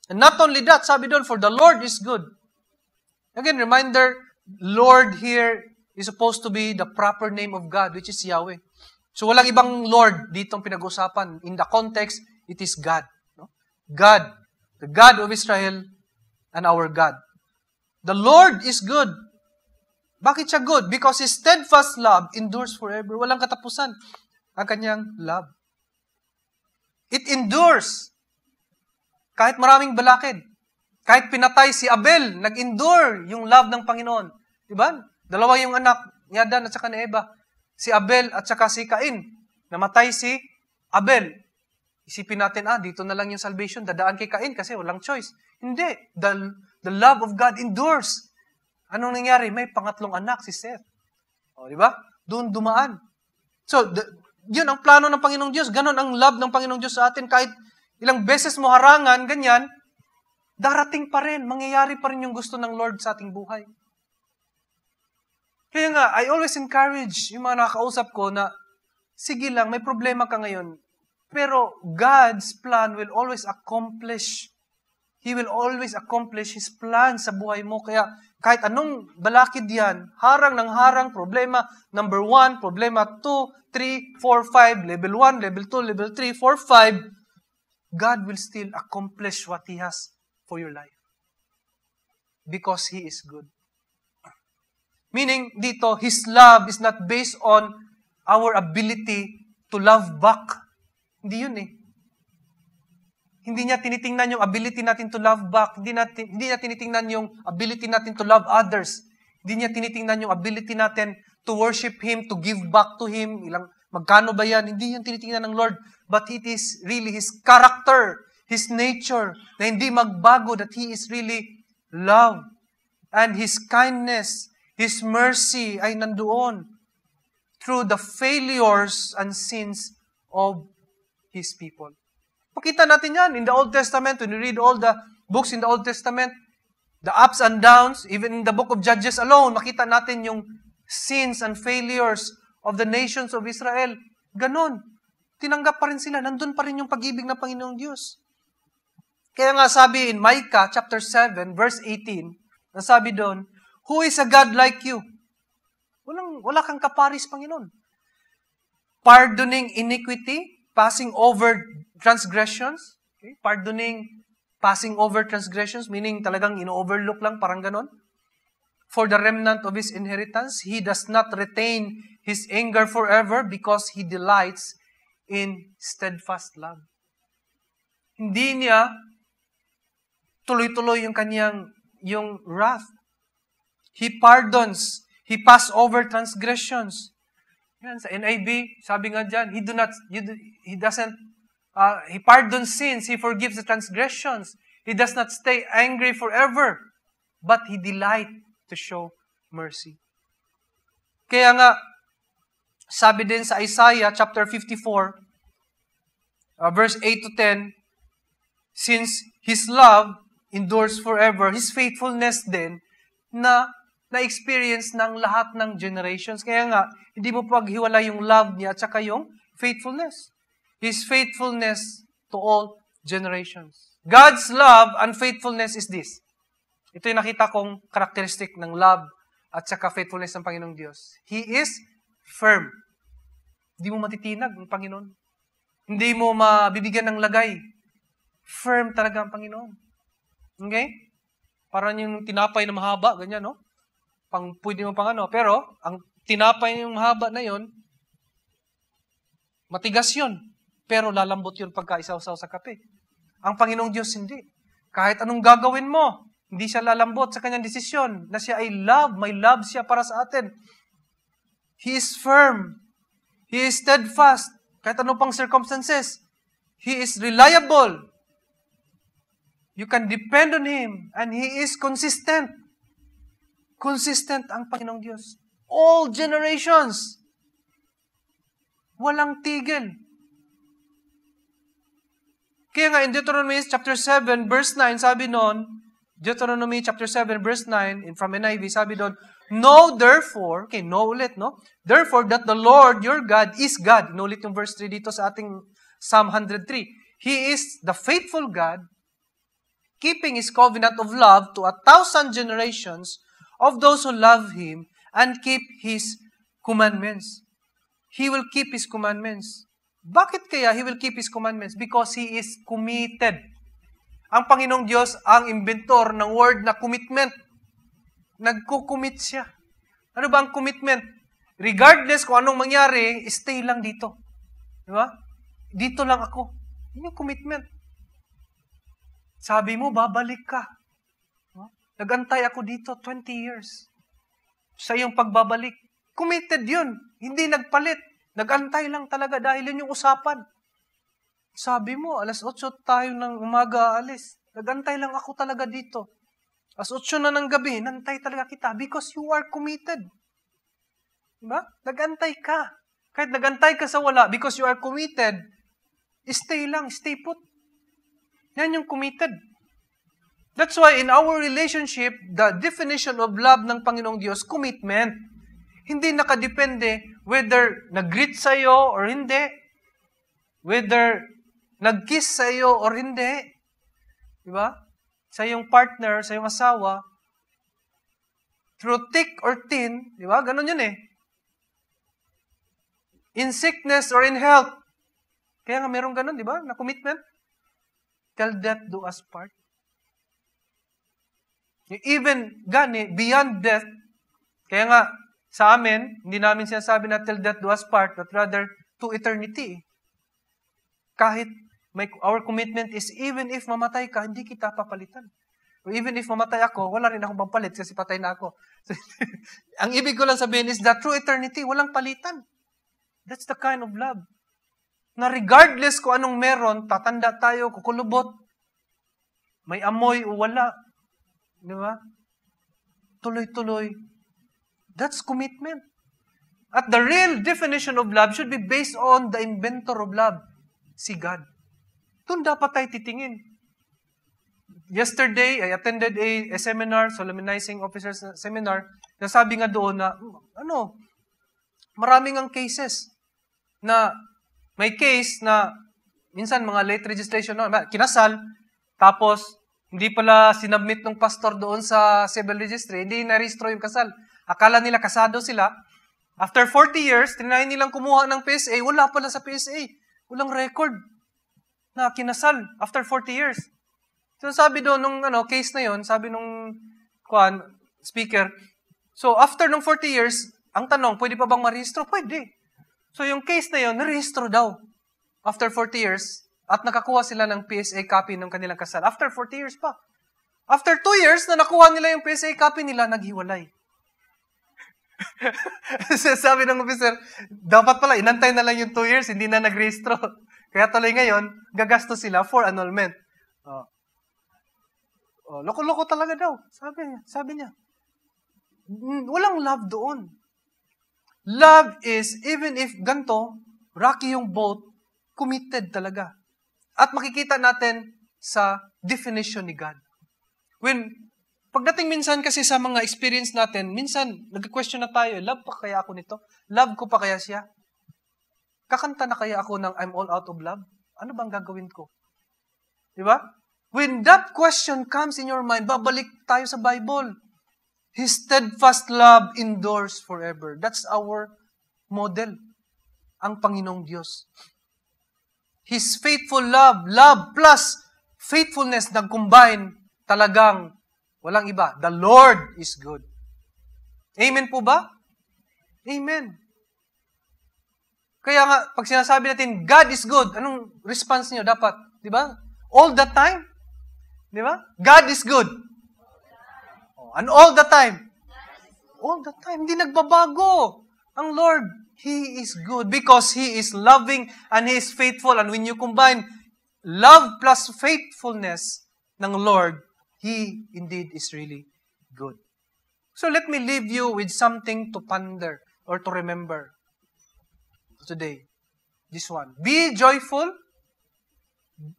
And not only that, sabi doon, for the Lord is good. Again, reminder, Lord here is supposed to be the proper name of God, which is Yahweh. So walang ibang Lord ditong pinag-usapan. In the context, it is God. No? God, the God of Israel and our God. The Lord is good. Bakit siya good? Because His steadfast love endures forever. Walang katapusan ang kanyang love. It endures. Kahit maraming balakid. Kahit pinatay si Abel, nag-endure yung love ng Panginoon. Diba? Dalawa yung anak ni Adan at saka ni Eva. Si Abel at saka si Cain. Namatay si Abel. Isipin natin, dito na lang yung salvation, dadaan kay Cain kasi walang choice. Hindi. The love of God endures. Anong nangyari? May pangatlong anak, si Seth. O, di ba? Doon dumaan. So, yun ang plano ng Panginoong Diyos. Ganon ang love ng Panginoong Diyos sa atin. Kahit ilang beses mo harangan, ganyan, darating pa rin, mangyayari pa rin yung gusto ng Lord sa ating buhay. Kaya nga, I always encourage yung mga nakakausap ko na, sige lang, may problema ka ngayon. Pero God's plan will always accomplish He will always accomplish His plan sa buhay mo. Kaya kahit anong balakid yan, harang ng harang, problema number 1, problema 2, 3, 4, 5, level 1, level 2, level 3, 4, 5, God will still accomplish what He has for your life. Because He is good. Meaning, dito, His love is not based on our ability to love back. Hindi yun eh. Hindi niya tinitingnan yung ability natin to love back. Hindi niya tinitingnan yung ability natin to love others. Hindi niya tinitingnan yung ability natin to worship Him, to give back to Him. Magkano ba yan? Hindi yan tinitingnan ng Lord. But it is really His character, His nature, na hindi magbago, that He is really love. And His kindness, His mercy ay nandoon through the failures and sins of His people. Makita natin yan in the Old Testament. When you read all the books in the Old Testament, the ups and downs, even in the book of Judges alone, makita natin yung sins and failures of the nations of Israel. Ganon. Tinanggap pa rin sila. Nandun pa rin yung pag-ibig ng Panginoong Diyos. Kaya nga sabi in Micah chapter 7, verse 18, nasabi doon, who is a God like you? Wala kang kaparis, Panginoon. Pardoning iniquity, passing over transgressions. Okay? Pardoning, passing over transgressions, meaning talagang ino-overlook lang, parang ganon. For the remnant of His inheritance, He does not retain His anger forever because He delights in steadfast love. Hindi niya tuloy-tuloy yung wrath. He pardons. He pass over transgressions. Yan, sa NIV, sabi nga dyan, He pardons sins. He forgives the transgressions. He does not stay angry forever. But He delights to show mercy. Kaya nga, sabi din sa Isaiah chapter 54, verse 8 to 10, since His love endures forever, His faithfulness din na-experience ng lahat ng generations. Kaya nga, hindi mo paghiwala yung love niya at saka yung faithfulness. His faithfulness to all generations. God's love and faithfulness is this. Ito yung nakita kong karakteristik ng love at saka faithfulness ng Panginoong Diyos. He is firm. Hindi mo matitinag ng Panginoon. Hindi mo mabibigyan ng lagay. Firm talaga ang Panginoon. Okay? Parang yung tinapay na mahaba, ganyan, no? Pwede mo pang ano. Pero, ang tinapay yung mahaba na yon, matigas yun. Pero lalambot yun pagka isaw-saw sa kape. Ang Panginoong Diyos hindi. Kahit anong gagawin mo, hindi siya lalambot sa kanyang desisyon na siya ay love. May love siya para sa atin. He is firm. He is steadfast. Kahit anong pang circumstances. He is reliable. You can depend on Him. And He is consistent. Consistent ang Panginoong Diyos. All generations. Walang tigil. Kaya nga in Deuteronomy chapter 7 verse 9, sabi noon, Deuteronomy chapter 7 verse 9, from NIV, sabi doon, know therefore, okay, know ulit, no? Therefore that the Lord your God is God. Inulit yung verse 3 dito sa ating Psalm 103. He is the faithful God, keeping His covenant of love to 1,000 generations of those who love Him and keep His commandments. He will keep His commandments. Bakit kaya He will keep His commandments? Because He is committed. Ang Panginoong Diyos ang inventor ng word na commitment. Nagko-commit siya. Ano ba ang commitment? Regardless kung anong mangyari, stay lang dito. Di ba? Dito lang ako. Yun yung commitment. Sabi mo, babalik ka. Nag-antay ako dito 20 years. Sa iyong pagbabalik. Committed yun. Hindi nagpalit. Nag-antay lang talaga dahil yun yung usapan. Sabi mo, alas 8 tayo ng umaga alis. Nag-antay lang ako talaga dito. Alas 8 na ng gabi, nantay talaga kita because you are committed. Diba? Nag-antay ka. Kahit nag-antay ka sa wala because you are committed, stay lang, stay put. Yan yung committed. That's why in our relationship, the definition of love ng Panginoong Diyos, commitment. Hindi nakadepende whether nag-greet sa'yo or hindi. Whether nag-kiss sa'yo or hindi. Diba? sa iyong partner, sa iyong asawa, through thick or thin, di ba? Ganon yun eh. In sickness or in health. Kaya nga merong ganon, di ba? Na commitment. Till death do us part. Even gani, beyond death, kaya nga, sa amin, hindi namin sinasabi na till death do us part, but rather to eternity. Kahit our commitment is even if mamatay ka, hindi kita papalitan. Or even if mamatay ako, wala rin akong pampalit kasi patay na ako. So, ang ibig ko lang sabihin is that true eternity, walang palitan. That's the kind of love. Na regardless kung anong meron, tatanda tayo, kukulubot, may amoy o wala. Di ba? Tuloy-tuloy. That's commitment. At the real definition of love should be based on the inventor of love, si God. Doon dapat tayo titingin. Yesterday, I attended a seminar, solemnizing officers seminar, nasabi nga doon na, maraming ang cases na may case na minsan mga late registration, kinasal, tapos hindi pala sinubmit ng pastor doon sa civil registry, hindi na-registro yung kasal. Akala nila kasado sila. After 40 years, tinry nilang kumuha ng PSA, wala pala sa PSA. Walang record na kinasal after 40 years. So sabi doon nung case na yon, sabi nung speaker, so after nung 40 years, ang tanong, pwede pa bang marehistro? Pwede. So yung case na yon, narehistro daw after 40 years at nakakuha sila ng PSA copy ng kanilang kasal. After 40 years pa. After 2 years na nakuha nila yung PSA copy nila, naghiwalay. Sabi ng officer, dapat pala, inantay na lang yung 2 years, hindi na nagrehistro. Kaya tuloy ngayon, gagastos sila for annulment. Loko-loko talaga daw. Sabi niya. Walang love doon. Love is, even if ganto, rocky yung boat, committed talaga. At makikita natin sa definition ni God. Pagdating minsan kasi sa mga experience natin, minsan nag-question na tayo, love pa kaya ako nito? Love ko pa kaya siya? Kakanta na kaya ako ng I'm all out of love? Ano bang gagawin ko? Diba? When that question comes in your mind, babalik tayo sa Bible. His steadfast love endures forever. That's our model. Ang Panginoong Diyos. His faithful love plus faithfulness nag-combine, talagang walang iba. The Lord is good. Amen po ba? Amen. Kaya nga, pag sinasabi natin, God is good, anong response niyo dapat? Di ba? All the time. Di ba? God is good. And all the time. All the time. Hindi nagbabago. Ang Lord, He is good because He is loving and He is faithful. And when you combine love plus faithfulness ng Lord, He indeed is really good. So let me leave you with something to ponder or to remember today. This one. Be joyful.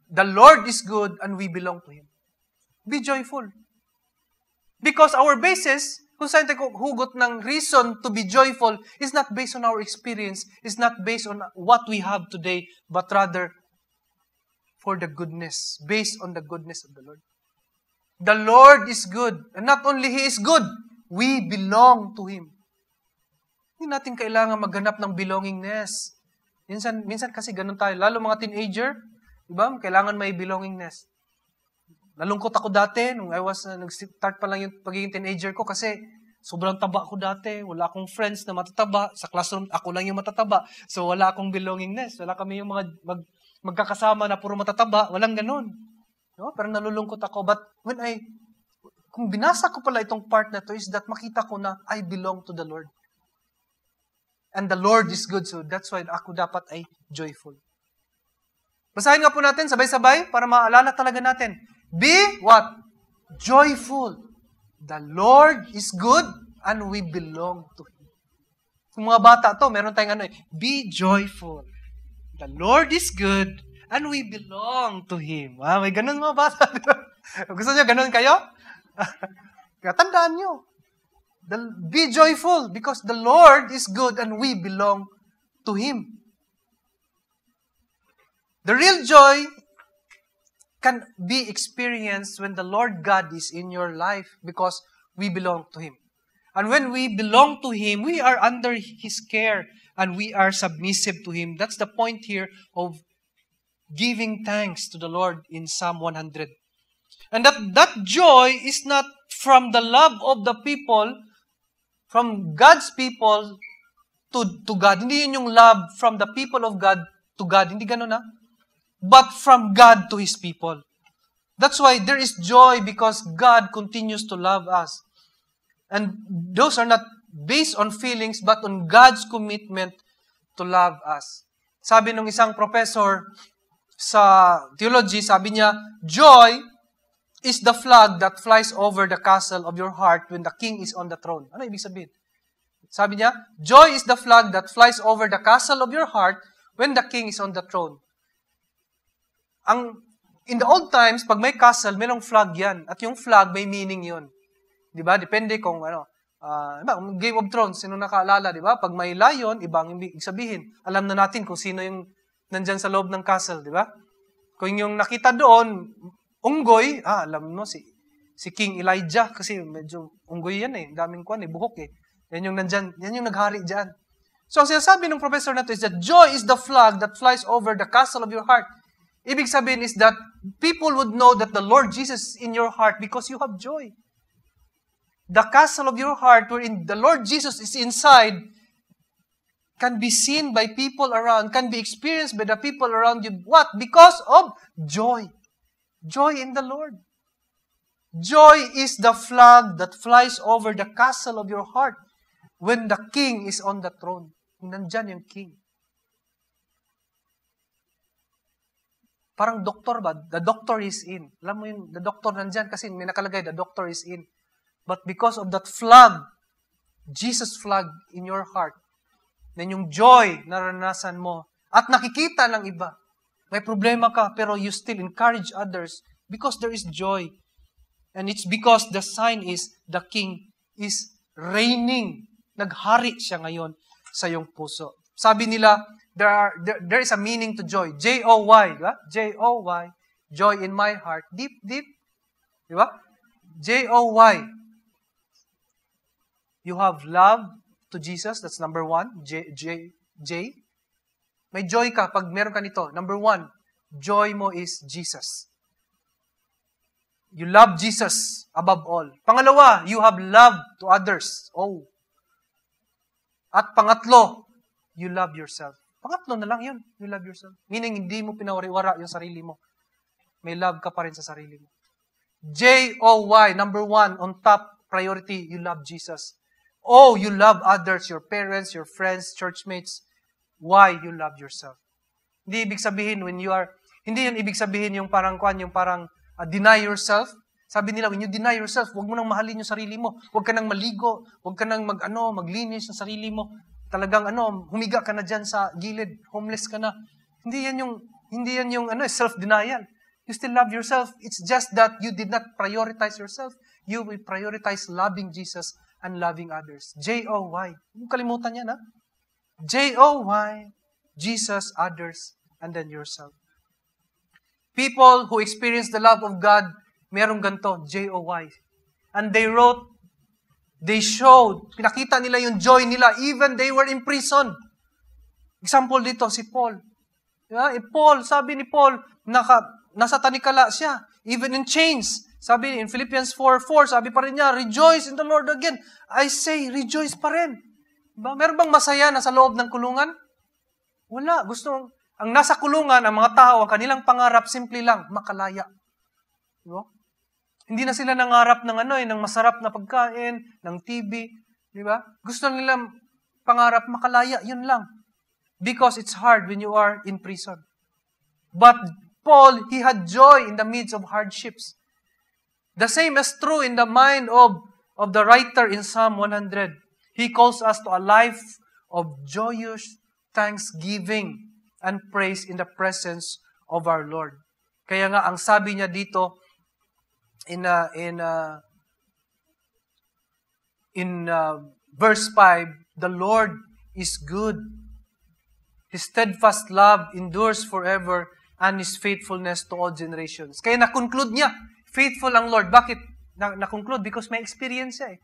The Lord is good and we belong to Him. Be joyful. Because our basis, kung saan tayo hugot ng reason to be joyful, is not based on our experience, is not based on what we have today, but rather for the goodness, based on the goodness of the Lord. The Lord is good. And not only He is good, we belong to Him. Hindi natin kailangan maghanap ng belongingness. Minsan kasi ganun tayo. Lalo mga teenager, diba? Kailangan may belongingness. Nalungkot ako dati, nung nag-start pa lang yung pagiging teenager ko kasi sobrang taba ako dati. Wala akong friends na matataba. Sa classroom, ako lang yung matataba. So wala akong belongingness. Wala kami yung mga magkakasama na puro matataba. Walang ganun. No? Pero nalulungkot ako. But kung binasa ko pala itong part na to is that makita ko na I belong to the Lord. And the Lord is good. So that's why ako dapat ay joyful. Basahin nga po natin sabay-sabay para maalala talaga natin. Be what? Joyful. The Lord is good and we belong to Him. Kung mga bata to, meron tayong be joyful. The Lord is good and we belong to Him. May ganun mga bata. Gusto niyo ganun kayo? Tandaan niyo. Be joyful because the Lord is good and we belong to Him. The real joy can be experienced when the Lord God is in your life because we belong to Him. And when we belong to Him, we are under His care and we are submissive to Him. That's the point here of giving thanks to the Lord in Psalm 100. And that joy is not from the love of the people, from God's people to God. Hindi yun yung love from the people of God to God. Hindi ganun na. But from God to His people. That's why there is joy because God continues to love us. And those are not based on feelings but on God's commitment to love us. Sabi ng isang professor sa theology, sabi niya, joy is the flag that flies over the castle of your heart when the king is on the throne. Ano ibig sabihin? Sabi niya, joy is the flag that flies over the castle of your heart when the king is on the throne. In the old times, pag may castle, mayroong flag yan. At yung flag, may meaning yun. Diba? Depende kung Game of Thrones, sino nakaalala, diba? Pag may lion, ibang ibig sabihin. Alam na natin kung sino yung nandyan sa loob ng castle, diba? Kung yung nakita doon, unggoy, alam mo, si King Elijah, kasi medyo unggoy yan daming buhok Yan yung nandyan, yan yung naghari dyan. So, ang sinasabi ng professor na to is that joy is the flag that flies over the castle of your heart. Ibig sabihin is that people would know that the Lord Jesus is in your heart because you have joy. The castle of your heart wherein the Lord Jesus is inside can be seen by people around, can be experienced by the people around you. What? Because of joy. Joy in the Lord. Joy is the flag that flies over the castle of your heart when the king is on the throne. Nandyan yung king. Parang doktor ba? The doctor is in. Alam mo yung the doctor nandyan kasi may nakalagay, the doctor is in. But because of that flag, Jesus flag in your heart, then yung joy na naranasan mo at nakikita ng iba. May problema ka pero you still encourage others because there is joy. And it's because the sign is the king is reigning. Naghari siya ngayon sa iyong puso. Sabi nila, there is a meaning to joy. J-O-Y. Diba? J-O-Y. Joy in my heart. Deep, deep. Diba? J-O-Y. You have love to Jesus. That's number one. J. May joy ka pag meron ka nito. Number one, joy mo is Jesus. You love Jesus above all. Pangalawa, you have love to others. Oh. At pangatlo, you love yourself. Pangatlo na lang yun. You love yourself. Meaning, hindi mo pinawari-wara yung sarili mo. May love ka pa rin sa sarili mo. J-O-Y, number one, on top priority, you love Jesus. Oh, you love others, your parents, your friends, churchmates. Why you love yourself? Hindi ibig sabihin hindi yun ibig sabihin yung parang deny yourself. Sabi nila, when you deny yourself, huwag mo nang mahalin yung sarili mo. Huwag ka nang maligo. Huwag ka nang maglinis ng sarili mo. Talagang humiga ka na dyan sa gilid. Homeless ka na. Hindi yan yung self-denial. You still love yourself. It's just that you did not prioritize yourself. You will prioritize loving Jesus and loving others. J-O-Y. Huwag kalimutan yan, ha? J-O-Y. Jesus, others, and then yourself. People who experience the love of God, merong ganito, J-O-Y. And they showed, pinakita nila yung joy nila, even they were in prison. Example dito, si Paul. Diba? Paul, sabi ni Paul, nasa tanikala siya, even in chains. Sabi in Philippians 4:4, sabi pa rin niya, rejoice in the Lord again. I say, rejoice pa rin. Diba? Meron bang masaya na sa loob ng kulungan? Wala. Ang nasa kulungan, ang mga tao, ang kanilang pangarap, simple lang, makalaya. Diba? Hindi na sila nangarap ng ng masarap na pagkain, ng TV. Diba? Gusto nila pangarap, makalaya, yun lang. Because it's hard when you are in prison. But Paul, he had joy in the midst of hardships. The same is true in the mind of the writer in Psalm 100. He calls us to a life of joyous thanksgiving and praise in the presence of our Lord. Kaya nga, ang sabi niya dito in verse 5, the Lord is good. His steadfast love endures forever, and His faithfulness to all generations. Kaya na-conclude niya, faithful ang Lord. Bakit na-conclude? Because may experience siya eh.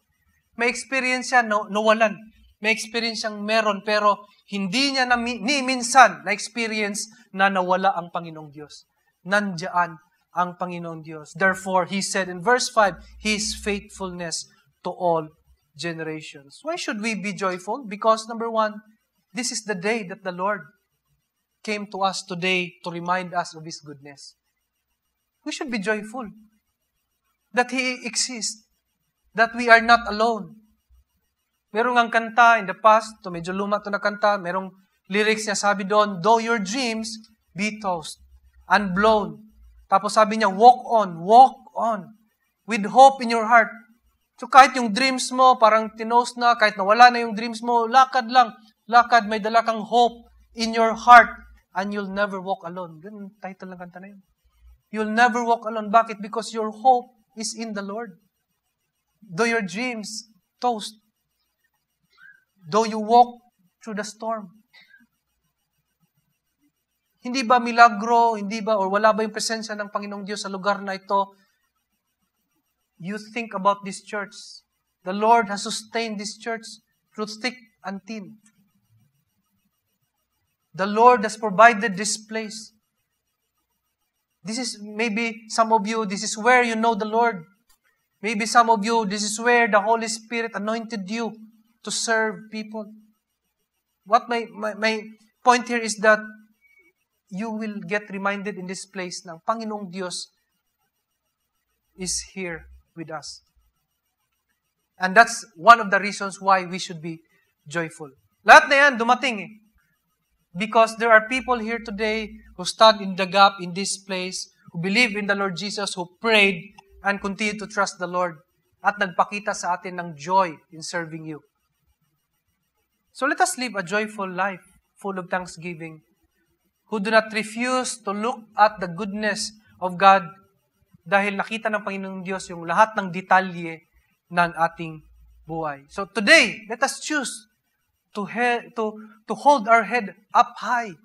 May experience siya nawalan. May experience siyang meron, pero hindi niya ni minsan na-experience na nawala ang Panginoong Diyos. Nandiyan ang Panginoong Diyos. Therefore, He said in verse 5, His faithfulness to all generations. Why should we be joyful? Because number one, this is the day that the Lord came to us today to remind us of His goodness. We should be joyful that He exists, that we are not alone. Merong ang kanta in the past, medyo luma to na kanta, merong lyrics niya, sabi doon, though your dreams be tossed and blown. Tapos sabi niya, walk on, with hope in your heart. So kahit yung dreams mo, parang tinos na, kahit nawala na yung dreams mo, lakad lang, lakad, may dala kang hope in your heart, and you'll never walk alone. Ganun title ng kanta na yun. You'll never walk alone. Bakit? Because your hope is in the Lord. Though your dreams tossed, though you walk through the storm. Hindi ba milagro, hindi ba, or wala ba yung presensya ng Panginoong Diyos sa lugar na ito? You think about this church. The Lord has sustained this church through thick and thin. The Lord has provided this place. This is, maybe some of you, this is where you know the Lord. Maybe some of you, this is where the Holy Spirit anointed you to serve people. What my point here is that you will get reminded in this place na Panginoong Diyos is here with us. And that's one of the reasons why we should be joyful. Lahat na yan, dumating eh. Because there are people here today who stand in the gap in this place, who believe in the Lord Jesus, who prayed and continue to trust the Lord, at nagpakita sa atin ng joy in serving you. So let us live a joyful life, full of thanksgiving, who do not refuse to look at the goodness of God dahil nakita ng Panginoong Diyos yung lahat ng detalye ng ating buhay. So today, let us choose to hold our head up high,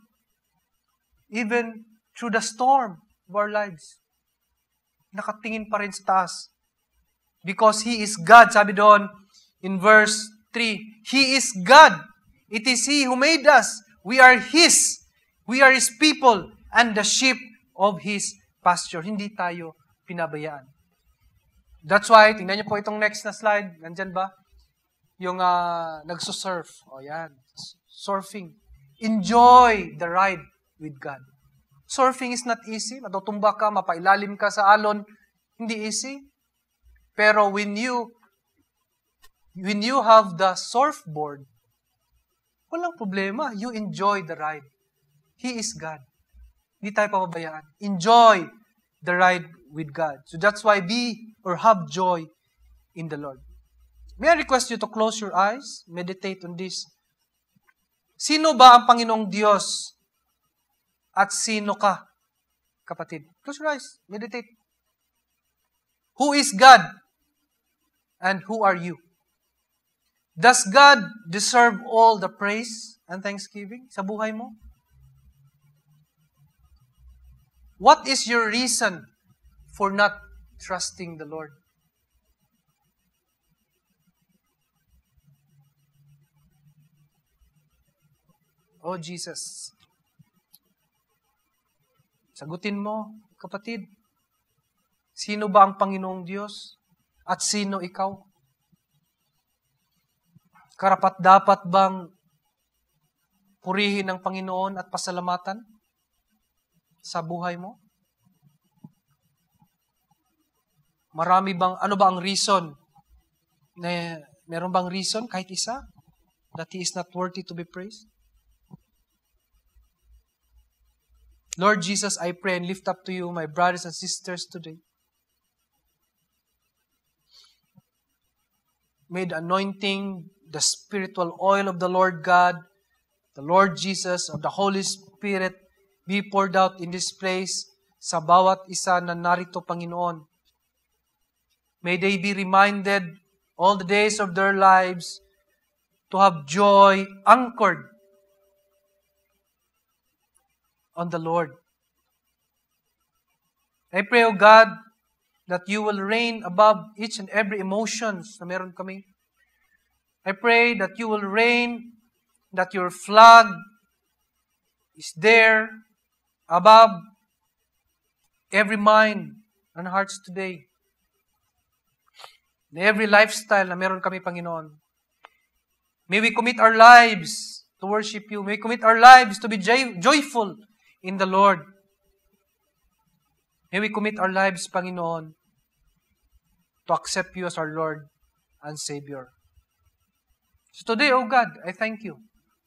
even through the storm of our lives. Nakatingin pa rin sa taas. Because He is God, sabi doon in verse 3, He is God. It is He who made us. We are His. We are His people and the sheep of His pasture. Hindi tayo pinabayaan. That's why, tingnan niyo po itong next na slide. Nandyan ba? Yung nagsusurf. O yan. Surfing. Enjoy the ride with God. Surfing is not easy. Matutumba ka, mapailalim ka sa alon. Hindi easy. Pero when you have the surfboard, walang problema. You enjoy the ride. He is God. Hindi tayo papabayaan. Enjoy the ride with God. So that's why have joy in the Lord. May I request you to close your eyes, meditate on this. Sino ba ang Panginoong Diyos? At sino ka, kapatid? Close your eyes, meditate. Who is God? And who are you? Does God deserve all the praise and thanksgiving sa buhay mo? What is your reason for not trusting the Lord? Oh Jesus, sagutin mo, kapatid. Sino ba ang Panginoong Diyos? At sino ikaw? Karapat-dapat bang purihin ng Panginoon at pasalamatan sa buhay mo? Ano ba ang reason? Meron bang reason, kahit isa, that He is not worthy to be praised? Lord Jesus, I pray and lift up to you my brothers and sisters today. May the anointing, the spiritual oil of the Lord God, the Lord Jesus, of the Holy Spirit, be poured out in this place sa bawat isa na narito, Panginoon. May they be reminded all the days of their lives to have joy anchored on the Lord. I pray, O God, that you will reign above each and every emotions na meron kami. I pray that you will reign, that your flag is there above every mind and hearts today. In every lifestyle na meron kami, Panginoon. May we commit our lives to worship you. May we commit our lives to be joyful in the Lord. May we commit our lives, Panginoon, to accept you as our Lord and Savior. So today, O God, I thank you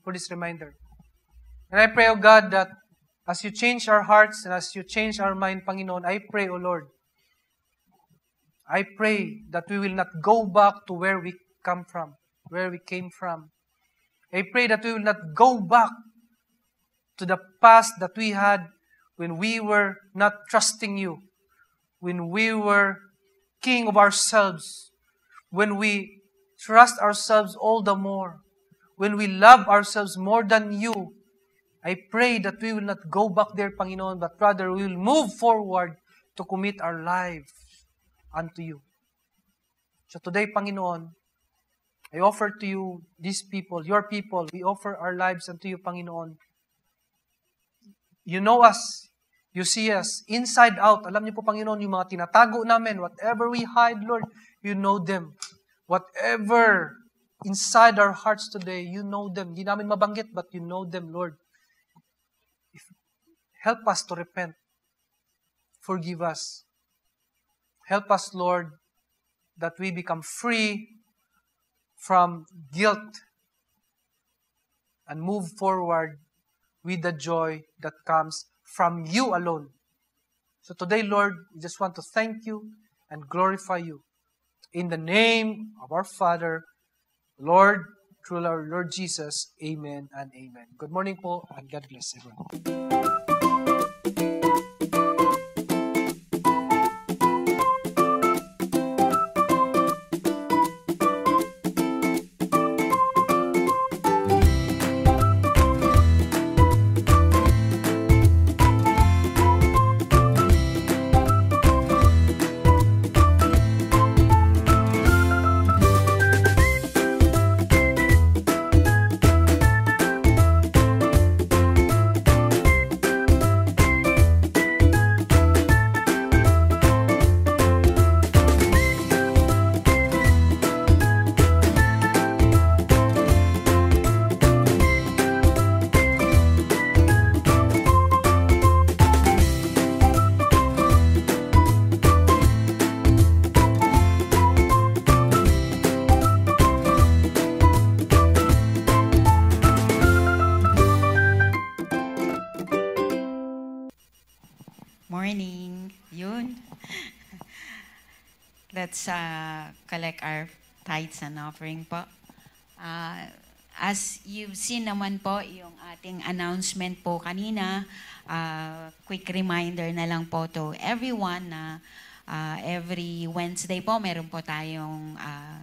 for this reminder. And I pray, O God, that as you change our hearts and as you change our mind, Panginoon, I pray, O Lord, I pray that we will not go back to where we come from, where we came from. I pray that we will not go back to the past that we had when we were not trusting you, when we were king of ourselves, when we trust ourselves all the more, when we love ourselves more than you. I pray that we will not go back there, Panginoon, but rather we will move forward to commit our lives unto you. So today, Panginoon, I offer to you these people, your people. We offer our lives unto you, Panginoon. You know us. You see us inside out. Alam niyo po, Panginoon, yung mga tinatago namin, whatever we hide, Lord, you know them. Whatever inside our hearts today, you know them. Hindi namin mabanggit, but you know them, Lord. Help us to repent. Forgive us. Help us, Lord, that we become free from guilt and move forward with the joy that comes from you alone. So today, Lord, we just want to thank you and glorify you. In the name of our Father, Lord, through our Lord Jesus, amen and amen. Good morning po, and God bless everyone. Morning. Yun. Let's collect our tithes and offering po. As you've seen naman po, yung ating announcement po kanina, quick reminder na lang po to everyone na every Wednesday po, meron po tayong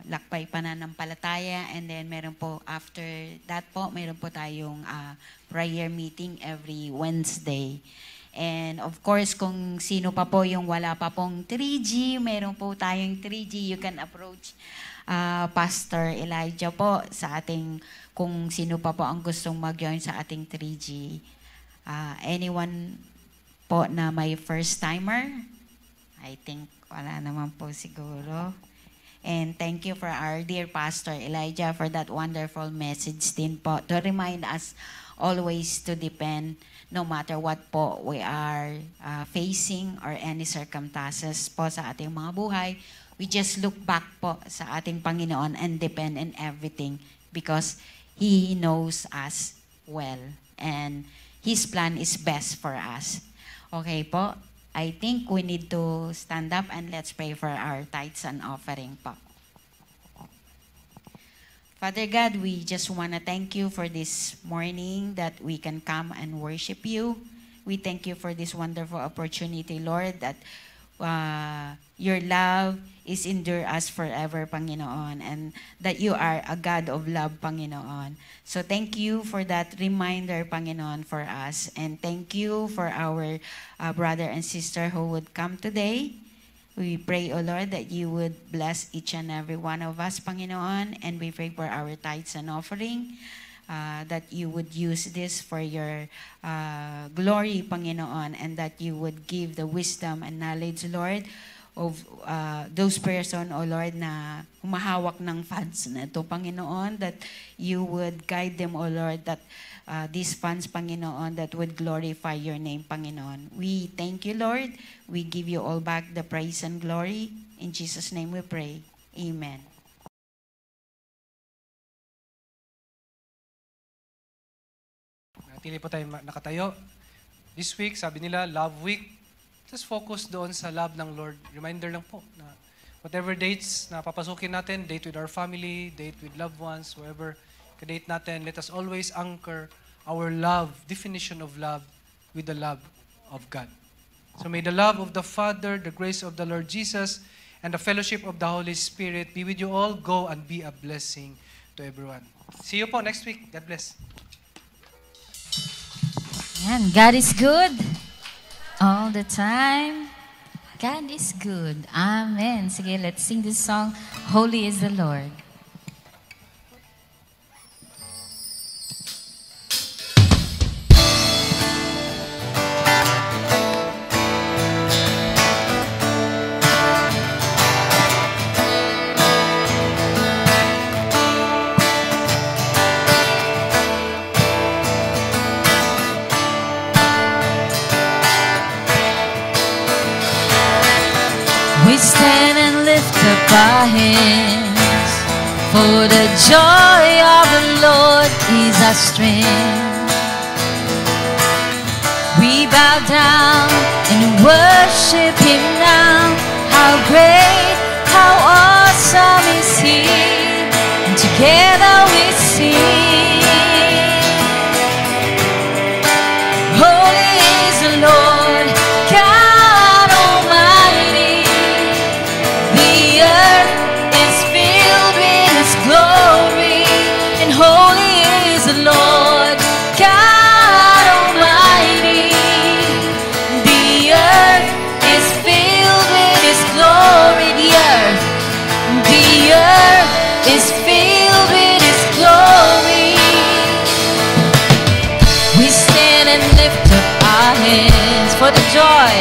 lakbay pananampalataya, and then meron po after that po, meron po tayong prayer meeting every Wednesday. And of course, kung sino pa po yung wala pa pong 3G, meron po tayong 3G, you can approach Pastor Elijah po sa ating, kung sino pa po ang gustong mag-join sa ating 3G. Anyone po na may first timer? I think wala naman po siguro. And thank you for our dear Pastor Elijah for that wonderful message din po to remind us always to depend no matter what po we are facing or any circumstances po sa ating mga buhay. We just look back po sa ating Panginoon and depend in everything because He knows us well and His plan is best for us. Okay po? I think we need to stand up and let's pray for our tithes and offering po. Father God, we just want to thank you for this morning that we can come and worship you. We thank you for this wonderful opportunity, Lord, that your love is endure us forever, Panginoon, and that you are a God of love, Panginoon. So thank you for that reminder, Panginoon, for us. And thank you for our brother and sister who would come today. We pray, O Lord, that you would bless each and every one of us, Panginoon, and we pray for our tithes and offering, that you would use this for your glory, Panginoon, and that you would give the wisdom and knowledge, Lord, of those person, O Lord, na humahawak ng funds na ito, Panginoon, that you would guide them, O Lord, that these funds, Panginoon, that would glorify your name, Panginoon. We thank you, Lord. We give you all back the praise and glory. In Jesus' name we pray. Amen. Pili po tayo nakatayo. This week, sabi nila, Love Week. Just focus doon sa love ng Lord. Reminder lang po na whatever dates na papasukin natin, date with our family, date with loved ones, whoever ka-date natin, let us always anchor our love, definition of love, with the love of God. So may the love of the Father, the grace of the Lord Jesus, and the fellowship of the Holy Spirit be with you all. Go and be a blessing to everyone. See you po next week. God bless. And God is good all the time. God is good. Amen. Sige, let's sing this song, Holy is the Lord. We stand and lift up our hands, for the joy of the Lord is our strength. We bow down and worship Him now. How great, how awesome is He, and together we sing. Holy is the Lord, God Almighty. The earth is filled with His glory, and holy is the Lord, God Almighty. The earth is filled with His glory. The earth is filled with His glory. We stand and lift up our hands for the joy